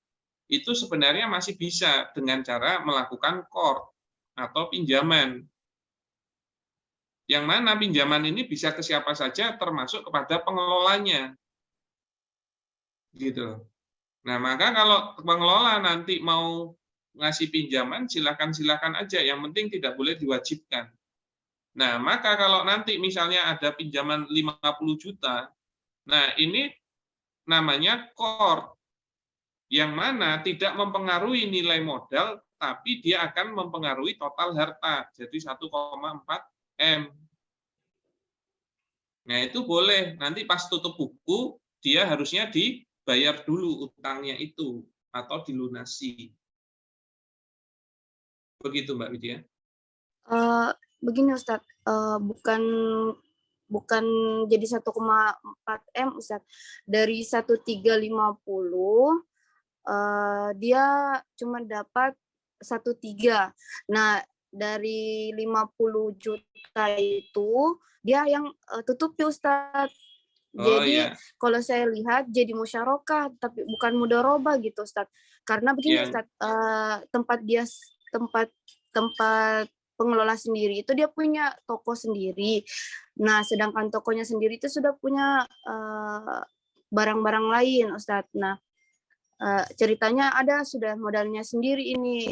itu sebenarnya masih bisa dengan cara melakukan qard atau pinjaman. Yang mana pinjaman ini bisa ke siapa saja termasuk kepada pengelolanya. Gitu. Nah, maka kalau pengelola nanti mau ngasih pinjaman, silakan aja. Yang penting tidak boleh diwajibkan. Nah, maka kalau nanti misalnya ada pinjaman 50 juta, nah ini namanya qard, yang mana tidak mempengaruhi nilai modal, tapi dia akan mempengaruhi total harta, jadi 1,4 M. Nah, itu boleh. Nanti pas tutup buku, dia harusnya dibayar dulu utangnya itu, atau dilunasi. Begitu, Mbak Widya. Begini Ustadz, bukan jadi 1,4 M Ustadz. Dari 1.350 dia cuma dapat 1,3. Nah, dari 50 juta itu dia yang tutupi Ustadz. Jadi iya. kalau saya lihat jadi musyarakah tapi bukan mudharabah gitu Ustadz. Karena begini Ustadz, tempat pengelola sendiri itu dia punya toko sendiri. Nah, sedangkan tokonya sendiri itu sudah punya barang-barang lain, Ustadz. Nah, ceritanya ada sudah modalnya sendiri ini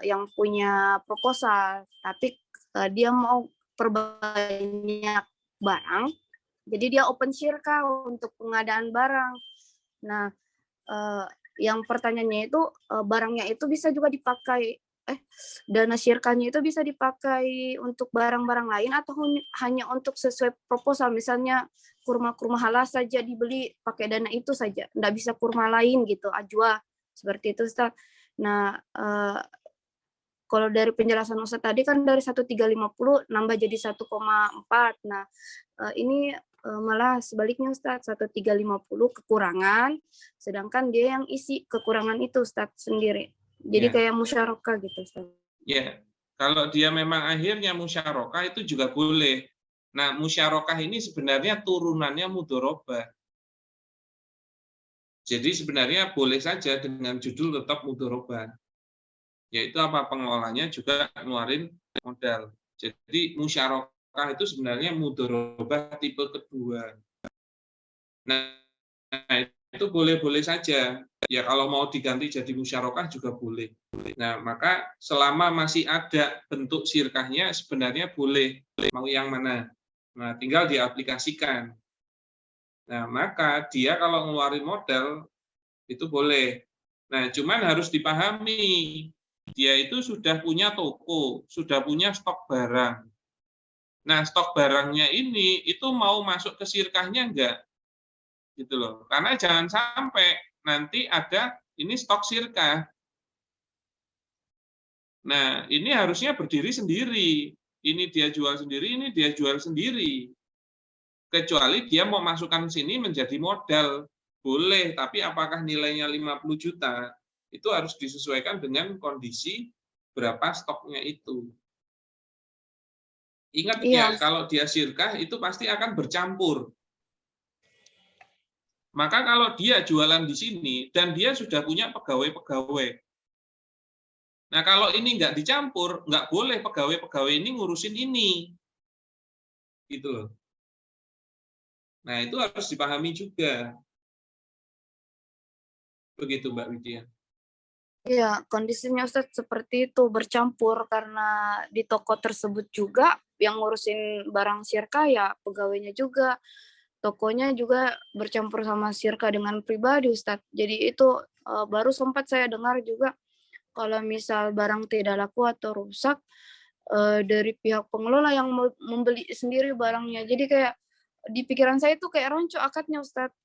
yang punya proposal, tapi dia mau perbanyak barang, jadi dia open syirkah untuk pengadaan barang. Nah, yang pertanyaannya itu barangnya itu bisa juga dipakai, dana syirkahnya itu bisa dipakai untuk barang-barang lain atau hanya untuk sesuai proposal, misalnya kurma halal saja dibeli pakai dana itu saja, nggak bisa kurma lain gitu, ajwa seperti itu Ustaz. Nah, kalau dari penjelasan Ustaz tadi kan dari 1.350 nambah jadi 1,4. Nah, ini malah sebaliknya Ustaz, 1.350 kekurangan, sedangkan dia yang isi kekurangan itu Ustaz sendiri. Jadi kayak musyarakah gitu Ustaz. Ya, kalau dia memang akhirnya musyarakah itu juga boleh. Nah, musyarakah ini sebenarnya turunannya mudharabah. Jadi sebenarnya boleh saja dengan judul tetap mudharabah. Yaitu apa, pengelolanya juga ngeluarin modal. Jadi musyarakah itu sebenarnya mudharabah tipe kedua. Nah, itu boleh-boleh saja. Ya kalau mau diganti jadi musyarakah juga boleh. Nah, maka selama masih ada bentuk syirkahnya sebenarnya boleh. Mau yang mana? Nah, tinggal diaplikasikan. Nah, maka dia kalau ngeluarin modal itu boleh. Nah, cuman harus dipahami, dia itu sudah punya toko, sudah punya stok barang. Nah, stok barangnya ini itu mau masuk ke syirkahnya enggak? Gitu loh. Karena jangan sampai nanti ada ini stok syirkah. Nah, ini harusnya berdiri sendiri. Ini dia jual sendiri, ini dia jual sendiri. Kecuali dia mau masukkan sini menjadi modal. Boleh, tapi apakah nilainya 50 juta? Itu harus disesuaikan dengan kondisi berapa stoknya itu. Ingat ya, kalau dia syirkah itu pasti akan bercampur. Maka kalau dia jualan di sini dan dia sudah punya pegawai-pegawai, Nah, kalau ini nggak dicampur, nggak boleh pegawai-pegawai ini ngurusin ini. Gitu loh. Nah, itu harus dipahami juga. Begitu, Mbak Widya. Iya, kondisinya Ustadz seperti itu, bercampur karena di toko tersebut juga yang ngurusin barang Sirka ya pegawainya juga, tokonya juga bercampur sama Sirka dengan pribadi Ustadz. Jadi itu baru sempat saya dengar juga kalau misal barang tidak laku atau rusak dari pihak pengelola yang membeli sendiri barangnya. Jadi kayak di pikiran saya itu kayak rancu akadnya Ustadz.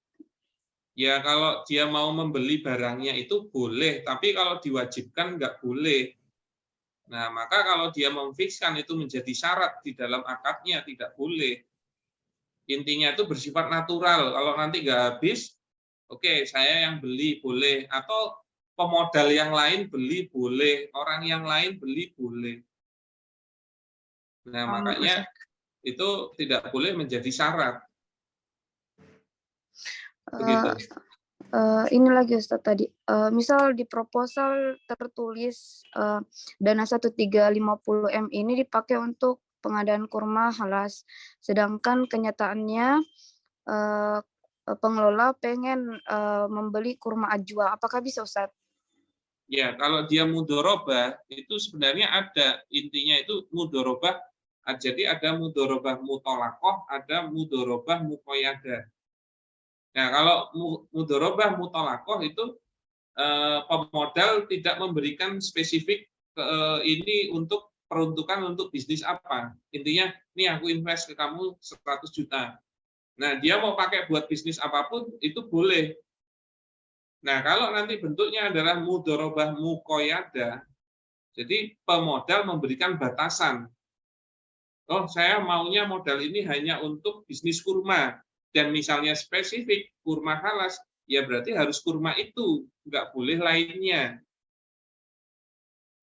Ya, kalau dia mau membeli barangnya itu boleh, tapi kalau diwajibkan nggak boleh. Nah, maka kalau dia memfikskan itu menjadi syarat di dalam akadnya, tidak boleh. Intinya itu bersifat natural. Kalau nanti nggak habis, oke, saya yang beli boleh. Atau pemodal yang lain beli boleh. Orang yang lain beli boleh. Nah, makanya itu tidak boleh menjadi syarat. Begitu. Ini lagi Ustadz tadi, misal di proposal tertulis dana 1350M ini dipakai untuk pengadaan kurma halas, sedangkan kenyataannya pengelola pengen membeli kurma ajwa, apakah bisa Ustadz? Ya, kalau dia mudorobah itu sebenarnya ada intinya itu mudorobah. Jadi ada mudorobah mutolakoh, ada mudorobah mukoyadah. Nah, kalau mudorobah mutolakoh itu pemodal tidak memberikan spesifik ini untuk peruntukan untuk bisnis apa. Intinya, nih aku invest ke kamu 100 juta. Nah, dia mau pakai buat bisnis apapun, itu boleh. Nah, kalau nanti bentuknya adalah mudorobah mukoyada, jadi pemodal memberikan batasan. Oh, saya maunya modal ini hanya untuk bisnis kurma. Dan misalnya spesifik kurma halas, ya berarti harus kurma itu, nggak boleh lainnya.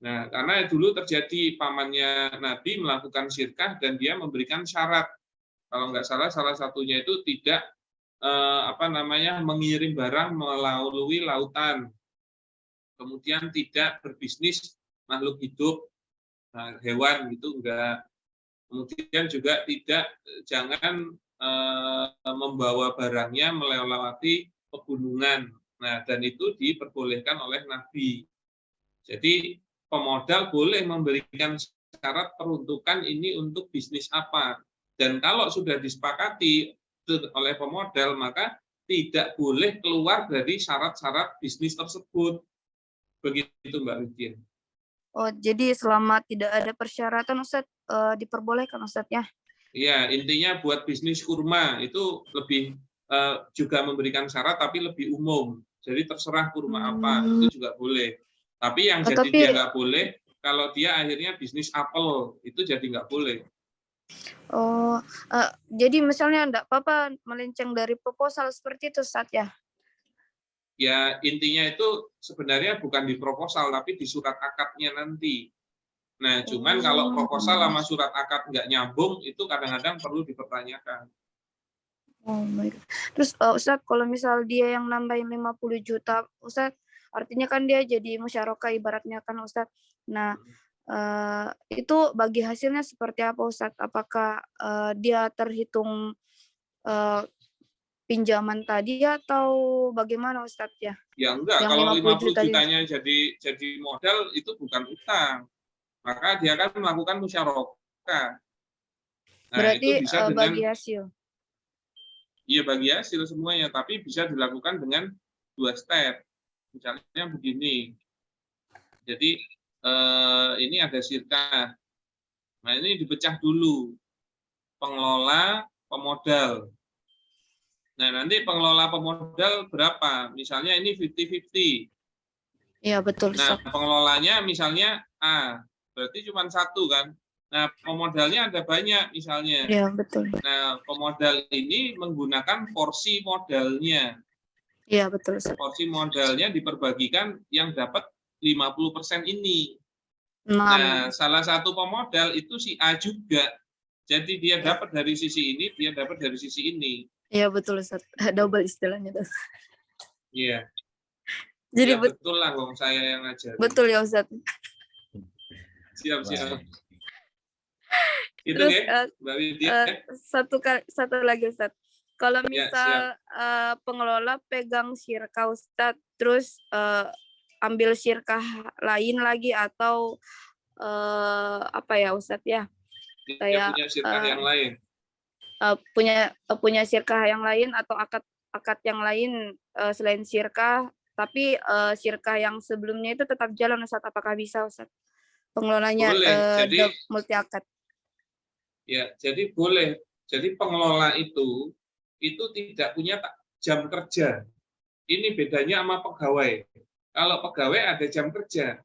Nah, karena dulu terjadi pamannya Nabi melakukan syirkah dan dia memberikan syarat. Kalau nggak salah, salah satunya itu tidak mengirim barang melalui lautan. Kemudian tidak berbisnis makhluk hidup, hewan gitu enggak. Kemudian juga jangan membawa barangnya melewati pegunungan. Nah, dan itu diperbolehkan oleh Nabi. Jadi pemodal boleh memberikan syarat peruntukan ini untuk bisnis apa. Dan kalau sudah disepakati oleh pemodal, maka tidak boleh keluar dari syarat-syarat bisnis tersebut. Begitu, Mbak Widya. Oh, jadi selama tidak ada persyaratan Ustadz, diperbolehkan Ustadz ya? Iya, intinya buat bisnis kurma itu lebih juga memberikan syarat tapi lebih umum. Jadi terserah kurma apa, itu juga boleh. Tapi yang jadi dia nggak boleh, kalau dia akhirnya bisnis apel, itu jadi nggak boleh. Oh, jadi misalnya enggak apa-apa melenceng dari proposal seperti itu Ustadz ya? Ya, intinya itu sebenarnya bukan di proposal, tapi di surat akadnya nanti. Nah, cuman kalau proposal sama surat akad nggak nyambung, itu kadang-kadang perlu dipertanyakan. Oh my God. Terus Ustadz, kalau misal dia yang nambahin 50 juta, Ustadz, artinya kan dia jadi musyarakah ibaratnya kan Ustadz. Nah, itu bagi hasilnya seperti apa Ustadz? Apakah dia terhitung pinjaman tadi atau bagaimana Ustadz ya? Ya enggak, yang kalau 50 tadi. jutanya jadi modal itu bukan utang. Maka dia akan melakukan musyarakah. Nah, berarti itu bisa dengan bagi hasil. Iya, bagi hasil semuanya, tapi bisa dilakukan dengan 2 step. Misalnya begini. Jadi ini ada syirkah. Nah, ini dipecah dulu. Pengelola, pemodal. Nah, nanti pengelola pemodal berapa? Misalnya ini 50-50. Iya, betul. Nah, pengelolanya misalnya A, berarti cuma 1 kan. Nah, pemodalnya ada banyak misalnya. Iya, betul. Nah, pemodal ini menggunakan porsi modalnya. Iya, betul. Porsi modalnya diperbagikan yang dapat 50% ini. Nah, salah satu pemodal itu si A juga. Jadi dia dapat dari sisi ini, dia dapat dari sisi ini. Iya, betul Ustaz. Double istilahnya. Iya. Jadi ya, betul lah, saya yang ngajarin. Betul ya Ustaz. Siap. Baik. Itu Terus ya, Mbak Widya. satu lagi Ustadz. Kalau Ya, misal pengelola pegang syirkah Ustadz, terus ambil syirkah lain lagi atau apa ya Ustadz ya? Dia Kayak punya syirkah yang lain. punya syirkah yang lain atau akad yang lain selain syirkah, tapi syirkah yang sebelumnya itu tetap jalan Ustadz. Apakah bisa Ustadz? Pengelolanya Boleh. Jadi multi akad. ya, jadi boleh. Jadi pengelola itu tidak punya jam kerja. Ini bedanya sama pegawai. Kalau pegawai ada jam kerja.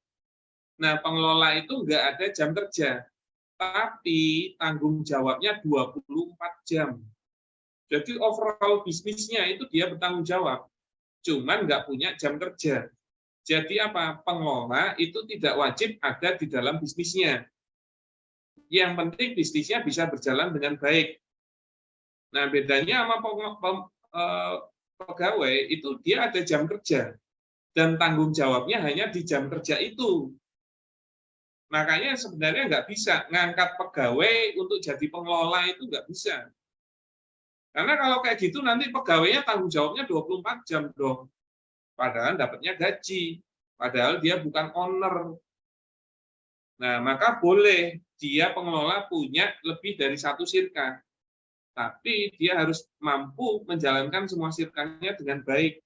Nah, pengelola itu nggak ada jam kerja. Tapi tanggung jawabnya 24 jam. Jadi overall bisnisnya itu dia bertanggung jawab. Cuman nggak punya jam kerja. Jadi apa? Pengelola itu tidak wajib ada di dalam bisnisnya. Yang penting bisnisnya bisa berjalan dengan baik. Nah, bedanya sama pegawai itu dia ada jam kerja dan tanggung jawabnya hanya di jam kerja itu. Makanya sebenarnya nggak bisa ngangkat pegawai untuk jadi pengelola, itu nggak bisa. Karena kalau kayak gitu nanti pegawainya tanggung jawabnya 24 jam dong. Padahal dapatnya gaji. Padahal dia bukan owner. Nah, maka boleh dia pengelola punya lebih dari satu syirkah. Tapi dia harus mampu menjalankan semua syirkahnya dengan baik.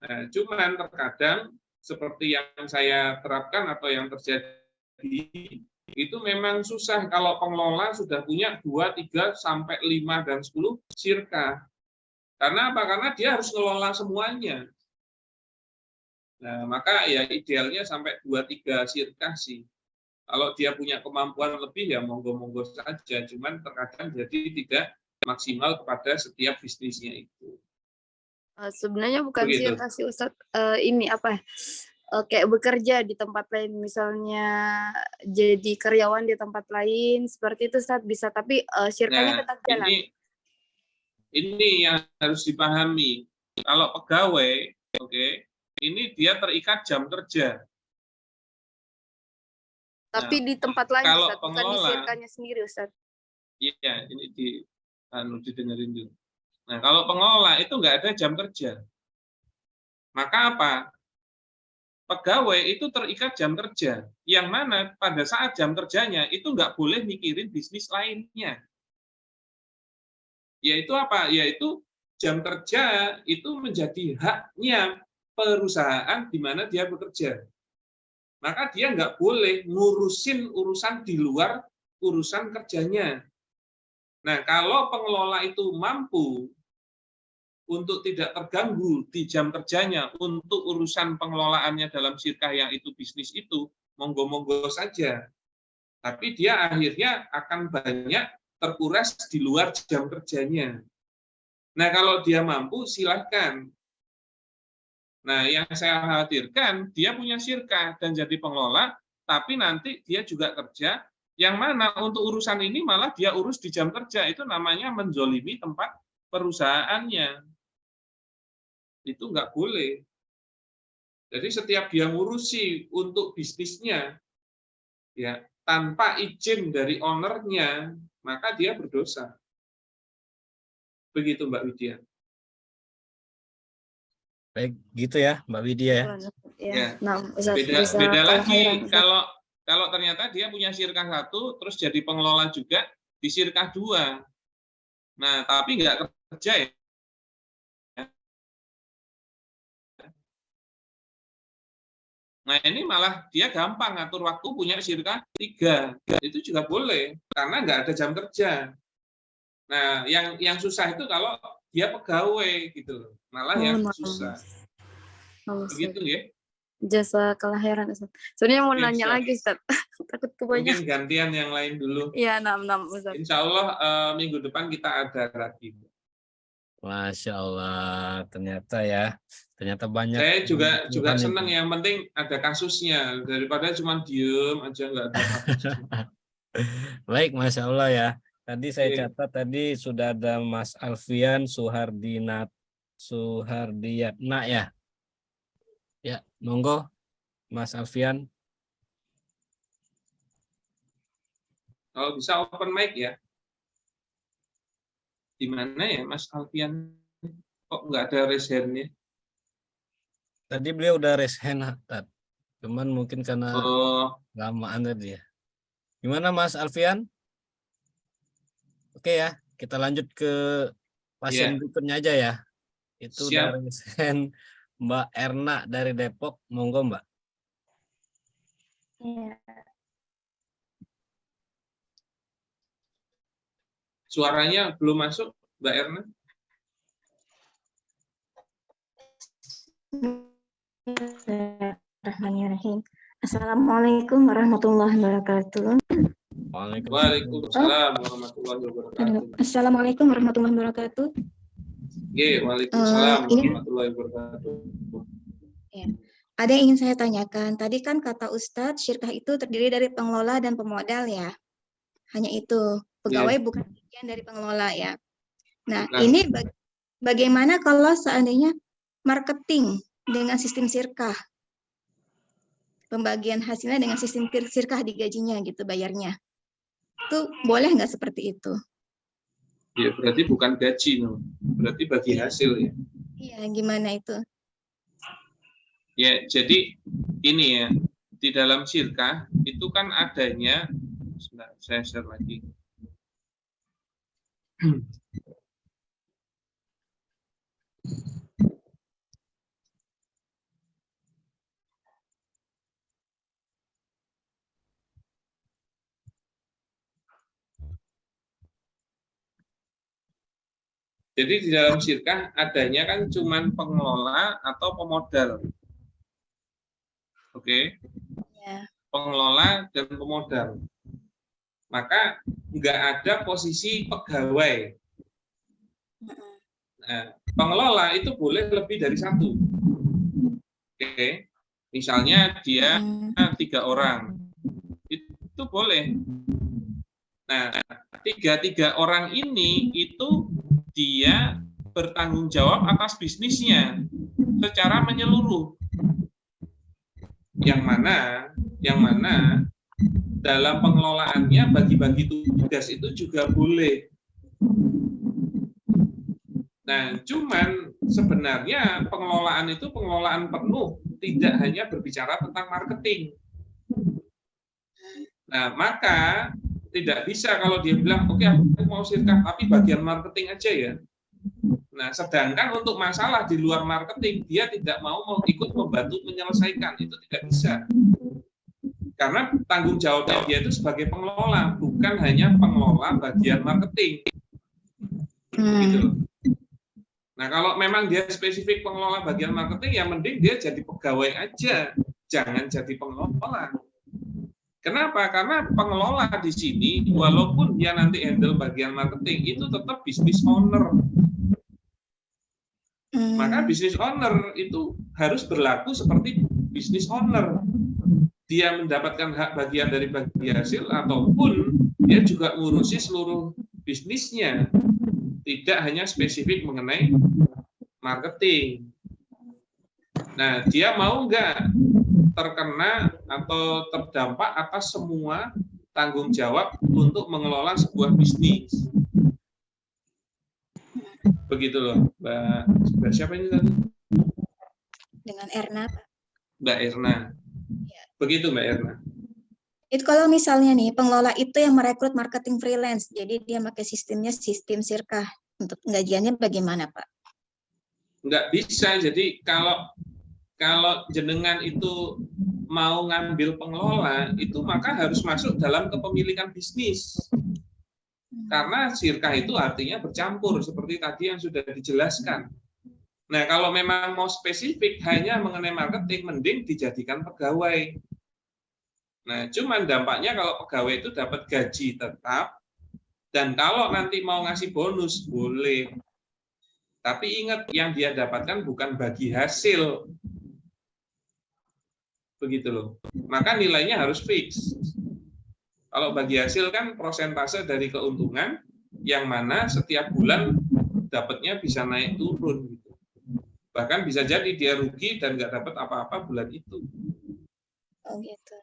Nah, cuman terkadang seperti yang saya terapkan atau yang terjadi, itu memang susah kalau pengelola sudah punya 2, 3, sampai 5, dan 10 syirkah. Karena apa? Karena dia harus ngelola semuanya. Nah, maka ya idealnya sampai 2, 3 syirkah sih. Kalau dia punya kemampuan lebih ya monggo-monggo saja, cuman terkadang jadi tidak maksimal kepada setiap bisnisnya itu. Sebenarnya bukan Begitu. syirkah sih Ustadz, ini apa? Kayak bekerja di tempat lain, misalnya jadi karyawan di tempat lain, seperti itu Ustadz bisa, tapi syirkahnya tetap jalan. Ini yang harus dipahami. Kalau pegawai, ini dia terikat jam kerja. Tapi di tempat lain kalau Ustadz, bukan di pengelola, syirkahnya sendiri Ustadz. Iya, ini didengerin dulu. Nah, kalau pengelola itu nggak ada jam kerja. Maka apa? Pegawai itu terikat jam kerja. Yang mana pada saat jam kerjanya itu nggak boleh mikirin bisnis lainnya. Yaitu apa? Yaitu jam kerja itu menjadi haknya perusahaan di mana dia bekerja. Maka dia nggak boleh ngurusin urusan di luar urusan kerjanya. Nah, kalau pengelola itu mampu untuk tidak terganggu di jam kerjanya untuk urusan pengelolaannya dalam syirkah yang itu bisnis itu, monggo-monggo saja. Tapi dia akhirnya akan banyak terkuras di luar jam kerjanya. Nah, kalau dia mampu, silahkan. Nah, yang saya khawatirkan, dia punya syirkah dan jadi pengelola, tapi nanti dia juga kerja, yang mana untuk urusan ini malah dia urus di jam kerja, itu namanya menzolimi tempat perusahaannya. Itu nggak boleh. Jadi setiap dia ngurusi untuk bisnisnya, ya tanpa izin dari ownernya, maka dia berdosa. Begitu Mbak Widya. Baik, gitu ya Mbak Widya ya. Ya. Nah, Beda lagi kalau ternyata dia punya syirkah 1 terus jadi pengelola juga di syirkah 2. Nah, tapi nggak kerja ya. Nah, ini malah dia gampang ngatur waktu, punya syirkah 3. Itu juga boleh karena nggak ada jam kerja. Nah, yang susah itu kalau dia pegawai gitu. Malah yang susah. Begitu ya. Jasa kelahiran Ustaz. Sebenarnya mau nanya Siap. lagi Ustaz. Takut kebanyakan. Mungkin gantian yang lain dulu. Iya, 6 Ustaz. Insya Allah minggu depan kita ada lagi. Masya Allah, ternyata ya, ternyata banyak. Saya juga Tuhan senang, itu. yang penting ada kasusnya daripada cuma diem aja nggak ada kasusnya. Baik, Masya Allah ya. Tadi saya Oke. catat tadi sudah ada Mas Alfian Suhardiyatna ya. Ya, monggo Mas Alfian. Kalau bisa open mic ya. Di mana ya Mas Alfian? Kok nggak ada raise hand-nya? Tadi beliau udah raise hand, Tat. Cuman mungkin karena Oh, lamaan tadi ya. Gimana Mas Alfian? Oke ya, kita lanjut ke pasien ya, berikutnya aja ya. Itu siap. dari raise Mbak Erna dari Depok. Monggo Mbak. Iya. Suaranya belum masuk, Mbak Erna. Bismillahirrahmanirrahim. Assalamualaikum warahmatullahi wabarakatuh. Waalaikumsalam warahmatullahi wabarakatuh. Assalamualaikum warahmatullahi wabarakatuh. Waalaikumsalam Ini warahmatullahi wabarakatuh. ada yang ingin saya tanyakan. Tadi kan kata Ustadz, syirkah itu terdiri dari pengelola dan pemodal ya. Hanya itu. Pegawai bukan bagian dari pengelola ya. Nah, Nah. ini bagaimana kalau seandainya marketing dengan sistem sirkah? Pembagian hasilnya dengan sistem sirkah digajinya gitu bayarnya. Itu boleh nggak seperti itu? Ya, berarti bukan gaji, no. Berarti bagi hasil ya. Iya, gimana itu? Ya, jadi ini ya, di dalam syirkah itu kan adanya, sebentar, saya share lagi. Jadi di dalam syirkah adanya kan cuman pengelola atau pemodal. Oke. Ya. Pengelola dan pemodal. Maka nggak ada posisi pegawai. Nah, pengelola itu boleh lebih dari satu. Oke. Misalnya dia 3 orang. Itu boleh. Nah, tiga orang ini itu dia bertanggung jawab atas bisnisnya secara menyeluruh. Yang mana dalam pengelolaannya bagi-bagi tugas itu juga boleh. Nah, cuman sebenarnya pengelolaan itu pengelolaan penuh, tidak hanya berbicara tentang marketing. Nah, maka tidak bisa kalau dia bilang, oke, aku mau syirkah, tapi bagian marketing aja ya. Nah, sedangkan untuk masalah di luar marketing, dia tidak mau ikut membantu menyelesaikan, itu tidak bisa. Karena tanggung jawabnya dia itu sebagai pengelola, bukan hanya pengelola bagian marketing. Gitu loh. Nah, kalau memang dia spesifik pengelola bagian marketing, ya mending dia jadi pegawai aja, jangan jadi pengelola. Kenapa? Karena pengelola di sini, walaupun dia nanti handle bagian marketing, itu tetap business owner. Maka business owner itu harus berlaku seperti business owner. Dia mendapatkan hak bagian dari bagi hasil, ataupun dia juga ngurusi seluruh bisnisnya. Tidak hanya spesifik mengenai marketing. Nah, dia mau nggak terkena atau terdampak atas semua tanggung jawab untuk mengelola sebuah bisnis. Begitu loh, Mbak siapa ini tadi? Dengan Erna, Pak. Mbak Erna. Begitu Mbak Erna. Itu kalau misalnya nih pengelola itu yang merekrut marketing freelance, jadi dia pakai sistemnya sistem sirkah. Untuk gajiannya bagaimana, Pak? Nggak bisa. Jadi kalau jenengan itu mau ngambil pengelola, itu maka harus masuk dalam kepemilikan bisnis. Karena sirkah itu artinya bercampur, seperti tadi yang sudah dijelaskan. Nah, kalau memang mau spesifik hanya mengenai marketing, mending dijadikan pegawai. Nah, cuman dampaknya kalau pegawai itu dapat gaji tetap, dan kalau nanti mau ngasih bonus, boleh. Tapi ingat, yang dia dapatkan bukan bagi hasil. Begitu loh. Maka nilainya harus fix. Kalau bagi hasil kan prosentase dari keuntungan, yang mana setiap bulan dapatnya bisa naik turun. Gitu. Bahkan bisa jadi dia rugi dan nggak dapat apa-apa bulan itu. Oh gitu.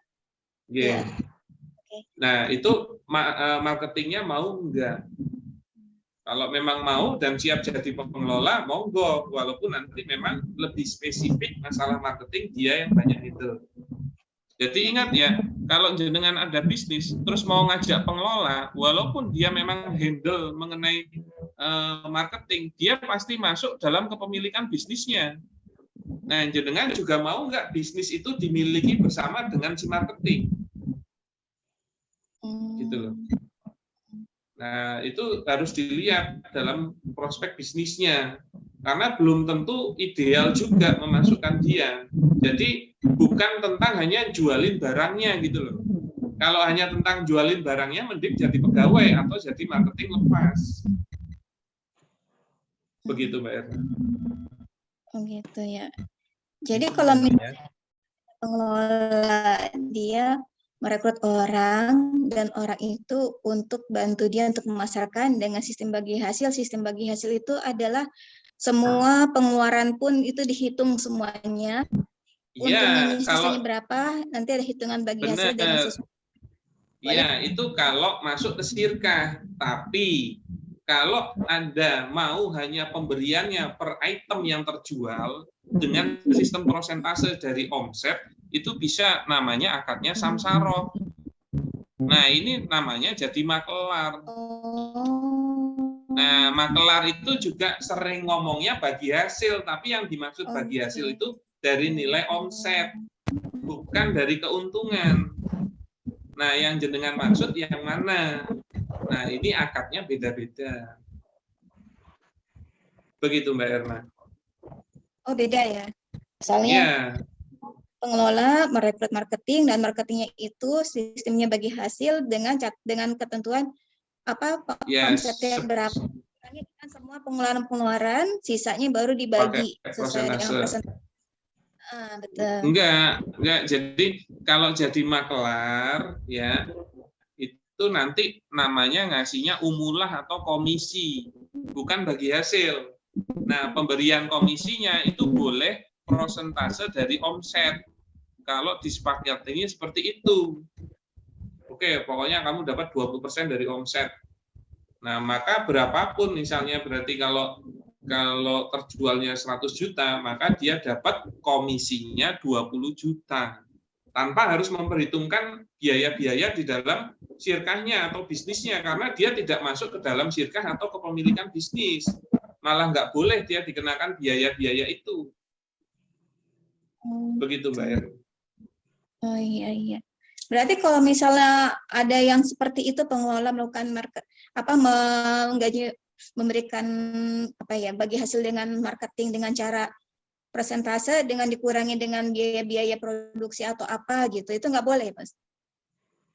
Yeah. Nah, itu marketingnya mau enggak? Kalau memang mau dan siap jadi pengelola, monggo. Walaupun nanti memang lebih spesifik masalah marketing, dia yang banyak itu. Jadi ingat ya, kalau jenengan ada bisnis, terus mau ngajak pengelola, walaupun dia memang handle mengenai marketing, dia pasti masuk dalam kepemilikan bisnisnya. Nah, jenengan juga mau nggak bisnis itu dimiliki bersama dengan si marketing? Gitu loh. Nah, itu harus dilihat dalam prospek bisnisnya. Karena belum tentu ideal juga memasukkan dia. Jadi bukan tentang hanya jualin barangnya gitu loh. Kalau hanya tentang jualin barangnya, mending jadi pegawai atau jadi marketing lepas. Begitu Mbak Erna. Oh gitu ya. Jadi kalau misalnya pengelola dia merekrut orang dan orang itu untuk bantu dia untuk memasarkan dengan sistem bagi hasil. Sistem bagi hasil itu adalah semua pengeluaran pun itu dihitung semuanya. Untungnya sisanya berapa, nanti ada hitungan bagi hasil dengan sesuai. Iya, itu kalau masuk ke sirkah. Tapi kalau Anda mau hanya pemberiannya per item yang terjual dengan sistem prosentase dari omset, itu bisa namanya akadnya samsaroh. Nah, ini namanya jadi makelar. Nah, makelar itu juga sering ngomongnya bagi hasil, tapi yang dimaksud bagi hasil itu dari nilai omset, bukan dari keuntungan. Nah, yang jenengan maksud yang mana? Nah, ini akadnya beda-beda. Begitu Mbak Erna. Oh, beda ya. Misalnya Ya. Pengelola merekrut marketing dan marketingnya itu sistemnya bagi hasil dengan ketentuan apa omsetnya berapa. Kan semua pengeluaran, sisanya baru dibagi sesuai dengan persentase. Betul. Enggak. Jadi kalau jadi makelar ya itu nanti namanya ngasihnya umulah atau komisi, bukan bagi hasil. Nah, pemberian komisinya itu boleh prosentase dari omset. Kalau disepakatinya seperti itu. Oke, pokoknya kamu dapat 20% dari omset. Nah, maka berapapun misalnya berarti kalau terjualnya 100 juta, maka dia dapat komisinya 20 juta. Tanpa harus memperhitungkan biaya-biaya di dalam sirkahnya atau bisnisnya, karena dia tidak masuk ke dalam sirkah atau kepemilikan bisnis. Malah nggak boleh dia dikenakan biaya-biaya itu. Begitu Mbak Erin. Oh iya. Berarti kalau misalnya ada yang seperti itu pengelola melakukan memberikan bagi hasil dengan marketing dengan cara persentase dengan dikurangi dengan biaya produksi atau apa gitu, itu nggak boleh Mas?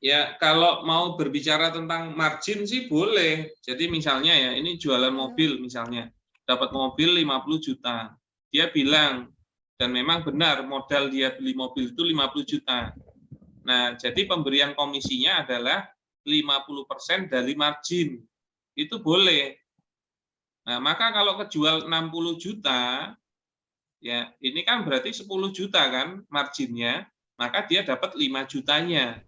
Ya, kalau mau berbicara tentang margin sih boleh. Jadi misalnya ya, ini jualan mobil misalnya, dapat mobil 50 juta. Dia bilang, dan memang benar modal dia beli mobil itu 50 juta. Nah, jadi pemberian komisinya adalah 50% dari margin. Itu boleh. Nah, maka kalau kejual 60 juta, ya ini kan berarti 10 juta kan marginnya, maka dia dapat 5 jutanya.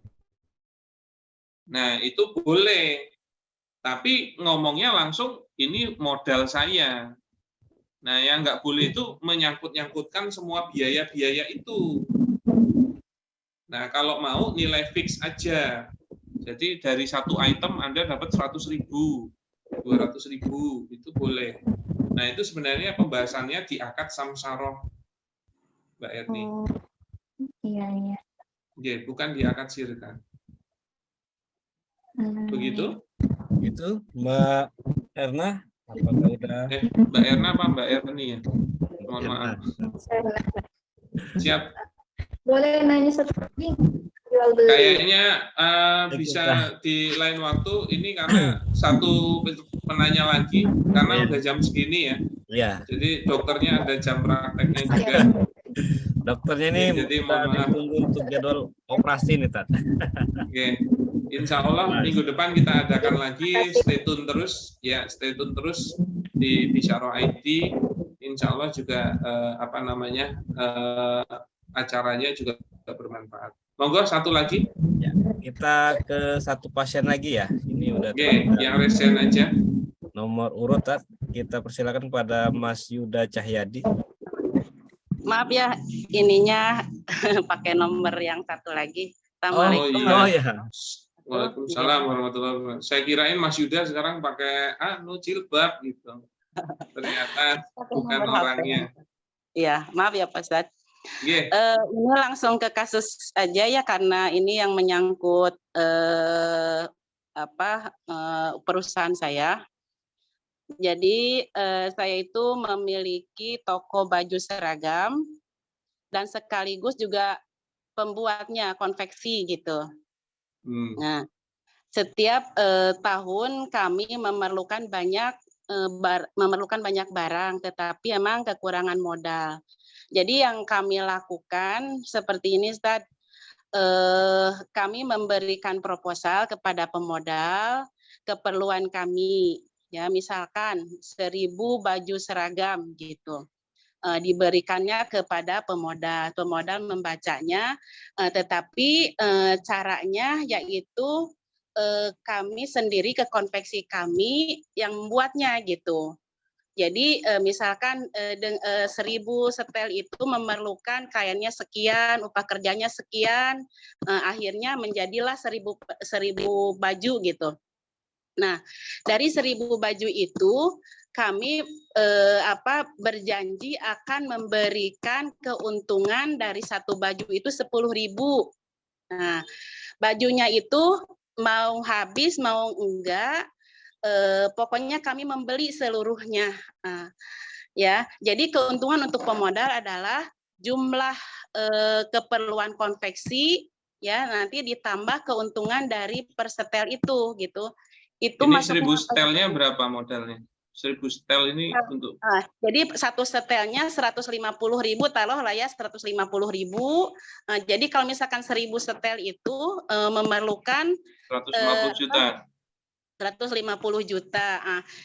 Nah, itu boleh. Tapi ngomongnya langsung, ini modal saya. Nah, yang nggak boleh itu menyangkut-nyangkutkan semua biaya-biaya itu. Nah, kalau mau nilai fix aja. Jadi dari satu item Anda dapat 100.000, 200.000, itu boleh. Nah, itu sebenarnya pembahasannya di akad samsaroh, Mbak Erni. Iya. Ya, bukan di akad sirkah. Begitu? Itu Mbak Erna, apakah udah? Mbak Erna apa Mbak Erni ya? Mohon maaf. Siap. Boleh nanya satu lagi? Kayaknya bisa di lain waktu. Ini karena satu penanya lagi, karena udah jam segini ya. Iya. Jadi dokternya ada jam prakteknya juga. Dokternya ini jadi ditunggu untuk jadwal operasi nih, Tat. Oke. Insya Allah minggu depan kita adakan lagi. Stay tune terus ya, stay tune terus di Bisyaro ID. Insya Allah juga acaranya juga bermanfaat. Monggo satu lagi. Ya, kita ke satu pasien lagi ya. Ini udah Oke, terbuka. yang resen aja. Nomor urut kita persilakan pada Mas Yuda Cahyadi. Maaf ya, ininya pakai nomor yang satu lagi. Assalamualaikum. iya. Oh ya. Waalaikumsalam warahmatullahi wabarakatuh. Saya kirain Mas Yuda sekarang pakai jilbab gitu. Ternyata bukan nomor HP. orangnya. Iya, maaf ya Pak Ustadz. Iya. Ini langsung ke kasus aja ya, karena ini yang menyangkut perusahaan saya. Jadi saya itu memiliki toko baju seragam dan sekaligus juga pembuatnya, konveksi gitu. Nah, setiap tahun kami memerlukan banyak barang, tetapi emang kekurangan modal. Jadi yang kami lakukan seperti ini, Ustaz, kami memberikan proposal kepada pemodal keperluan kami, ya misalkan 1.000 baju seragam gitu. Diberikannya kepada pemodal membacanya, tetapi caranya yaitu kami sendiri ke konveksi kami yang membuatnya gitu. Jadi misalkan 1.000 setel itu memerlukan kainnya sekian, upah kerjanya sekian, akhirnya menjadilah 1.000 baju gitu. Nah, dari 1.000 baju itu kami berjanji akan memberikan keuntungan dari satu baju itu 10.000. Nah, bajunya itu mau habis mau enggak, pokoknya kami membeli seluruhnya. Ya, jadi keuntungan untuk pemodal adalah jumlah keperluan konveksi, ya nanti ditambah keuntungan dari per setel itu gitu. Itu ini masuknya 1.000 setelnya berapa modalnya? 1.000 setel ini untuk jadi satu setelnya 150.000, taruh lah ya 150.000. Jadi kalau misalkan 1.000 setel itu memerlukan 150 juta. 150 juta.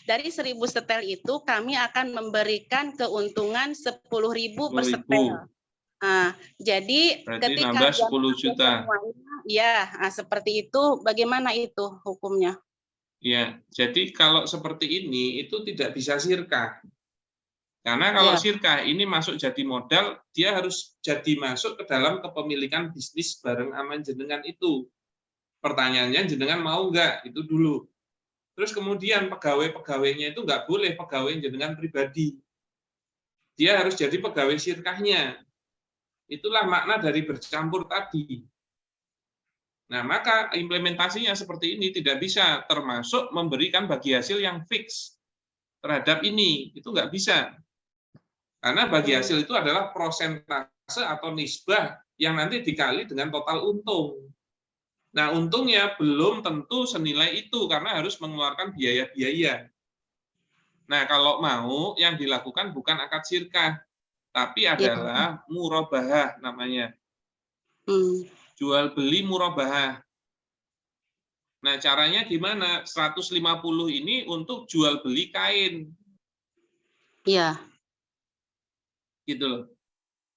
Dari 1.000 setel itu kami akan memberikan keuntungan 10.000 per setel. Jadi berarti ketika nambah 10 juta. Ya, seperti itu. Bagaimana itu hukumnya? Ya, jadi kalau seperti ini itu tidak bisa sirkah. Karena kalau sirkah ini masuk jadi modal, dia harus jadi masuk ke dalam kepemilikan bisnis bareng sama jenengan itu. Pertanyaannya jenengan mau nggak? Itu dulu. Terus kemudian pegawai-pegawainya itu nggak boleh pegawai jenengan pribadi. Dia harus jadi pegawai sirkahnya. Itulah makna dari bercampur tadi. Nah, maka implementasinya seperti ini tidak bisa, termasuk memberikan bagi hasil yang fix terhadap ini. Itu nggak bisa. Karena bagi hasil itu adalah prosentase atau nisbah yang nanti dikali dengan total untung. Nah, untungnya belum tentu senilai itu karena harus mengeluarkan biaya-biaya. Nah, kalau mau yang dilakukan bukan akad sirkah, tapi adalah murabahah namanya. Jual beli murabahah. Nah, caranya gimana? 150 ini untuk jual beli kain. Iya. Gitu loh.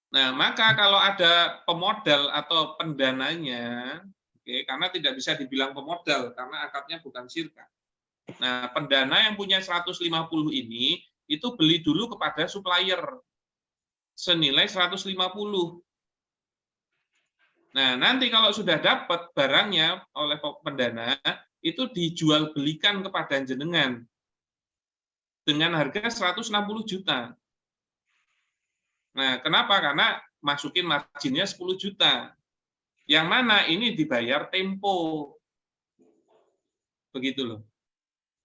Nah, maka kalau ada pemodal atau pendananya, karena tidak bisa dibilang pemodal karena akadnya bukan sirkah. Nah, pendana yang punya 150 ini itu beli dulu kepada supplier senilai 150. Nah, nanti kalau sudah dapat barangnya oleh pendana, itu dijual belikan kepada jenengan dengan harga 160 juta. Nah, kenapa? Karena masukin marginnya 10 juta. Yang mana ini dibayar tempo. Begitu loh.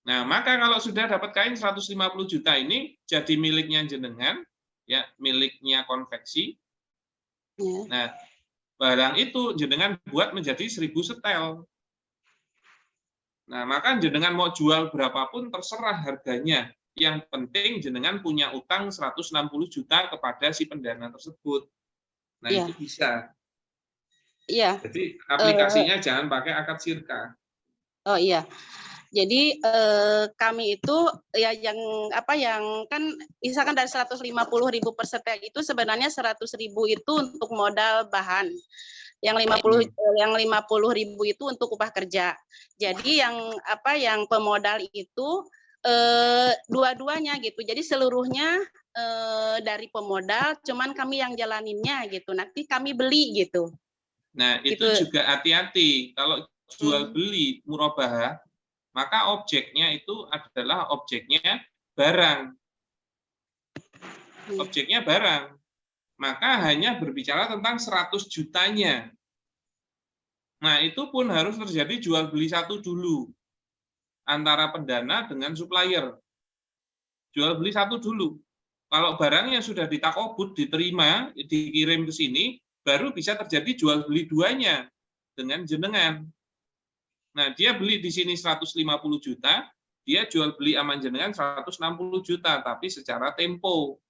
Nah, maka kalau sudah dapat kain 150 juta ini jadi miliknya jenengan, ya, miliknya konveksi. Nah, barang itu jenengan buat menjadi 1.000 setel. Nah, maka jenengan mau jual berapapun terserah harganya. Yang penting jenengan punya utang 160 juta kepada si pendana tersebut. Nah, itu bisa. Iya. Jadi aplikasinya jangan pakai akad sirkah. Oh iya. Jadi kami itu ya yang kan misalkan dari 150.000 per setel itu sebenarnya 100.000 itu untuk modal bahan. Yang 50.000 itu untuk upah kerja. Jadi yang pemodal itu dua-duanya gitu. Jadi seluruhnya dari pemodal, cuman kami yang jalaninnya gitu. Nanti kami beli gitu. Nah, itu Gitu. juga hati-hati. Kalau jual beli murabahah, maka objeknya itu adalah objeknya barang. Objeknya barang. Maka hanya berbicara tentang 100 jutanya. Nah, itu pun harus terjadi jual beli satu dulu. Antara pendana dengan supplier. Jual beli satu dulu. Kalau barangnya sudah ditakobut, diterima, dikirim ke sini, baru bisa terjadi jual beli duanya dengan jenengan. Nah, dia beli di sini 150 juta, dia jual beli aman jenengan 160 juta, tapi secara tempo.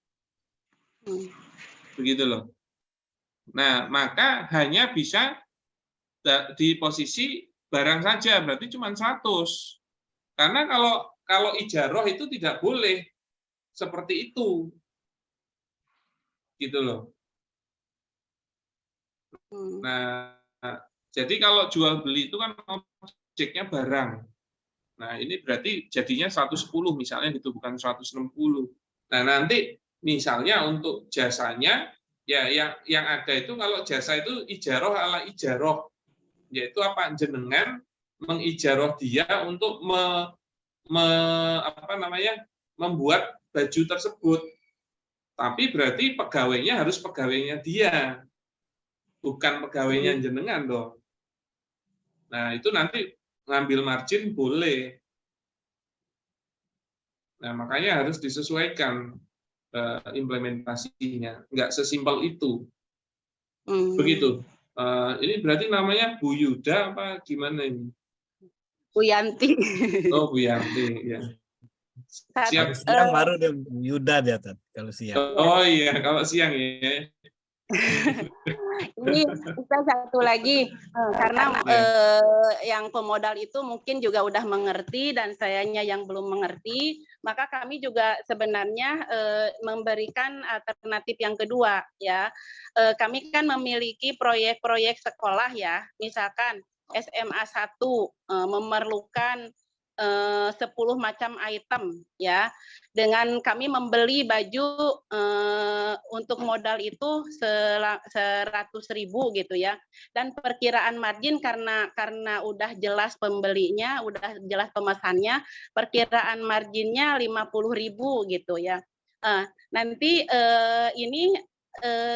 Begitu loh. Nah, maka hanya bisa di posisi barang saja, berarti cuma 100. Karena kalau ijaroh itu tidak boleh seperti itu. Gitu loh. Nah, jadi kalau jual beli itu kan objeknya barang. Nah, ini berarti jadinya 110 misalnya gitu, bukan 160. Nah, nanti misalnya untuk jasanya, ya yang ada itu kalau jasa itu ijaroh ala ijaroh, yaitu apa? Jenengan mengijaroh dia untuk membuat baju tersebut. Tapi berarti pegawainya harus pegawainya dia, bukan pegawainya jenengan dong. Nah, itu nanti ngambil margin boleh. Nah, makanya harus disesuaikan implementasinya, nggak sesimpel itu. Begitu. Ini berarti namanya Bu Yuda apa gimana ini? Bu Yanti. Oh, Bu Yanti, ya. Kalau siang baru dia Yuda dia kalau siang. Oh iya, kalau siang ya. Ini kita satu lagi karena yang pemodal itu mungkin juga udah mengerti dan sayanya yang belum mengerti, maka kami juga sebenarnya memberikan alternatif yang kedua ya. Kami kan memiliki proyek-proyek sekolah ya, misalkan SMA 1 memerlukan 10 macam item ya, dengan kami membeli baju untuk modal itu 100.000 gitu ya, dan perkiraan margin karena udah jelas pembelinya, udah jelas pemesannya, perkiraan marginnya 50.000 gitu ya. Nanti ini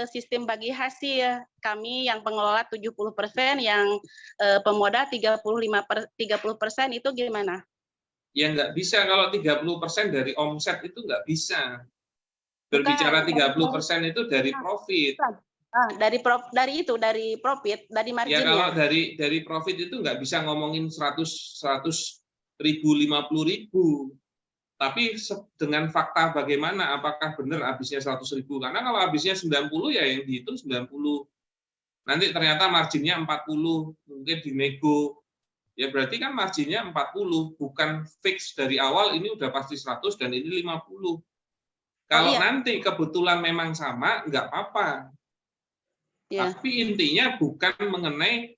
sistem bagi hasil kami yang pengelola 70%, yang pemodal 30% itu gimana? Ya nggak bisa kalau 30% dari omset itu nggak bisa. Berbicara 30% itu dari profit. Dari profit, dari marginnya. Ya kalau dari profit itu nggak bisa ngomongin 100.000, 50.000. Tapi dengan fakta bagaimana, apakah benar habisnya 100.000? Karena kalau habisnya 90 ya yang dihitung 90. Nanti ternyata marginnya 40, mungkin dinego. Ya berarti kan marginnya 40, bukan fix dari awal ini udah pasti 100 dan ini 50. Kalau nanti kebetulan memang sama, nggak apa-apa. Ya. Tapi intinya bukan mengenai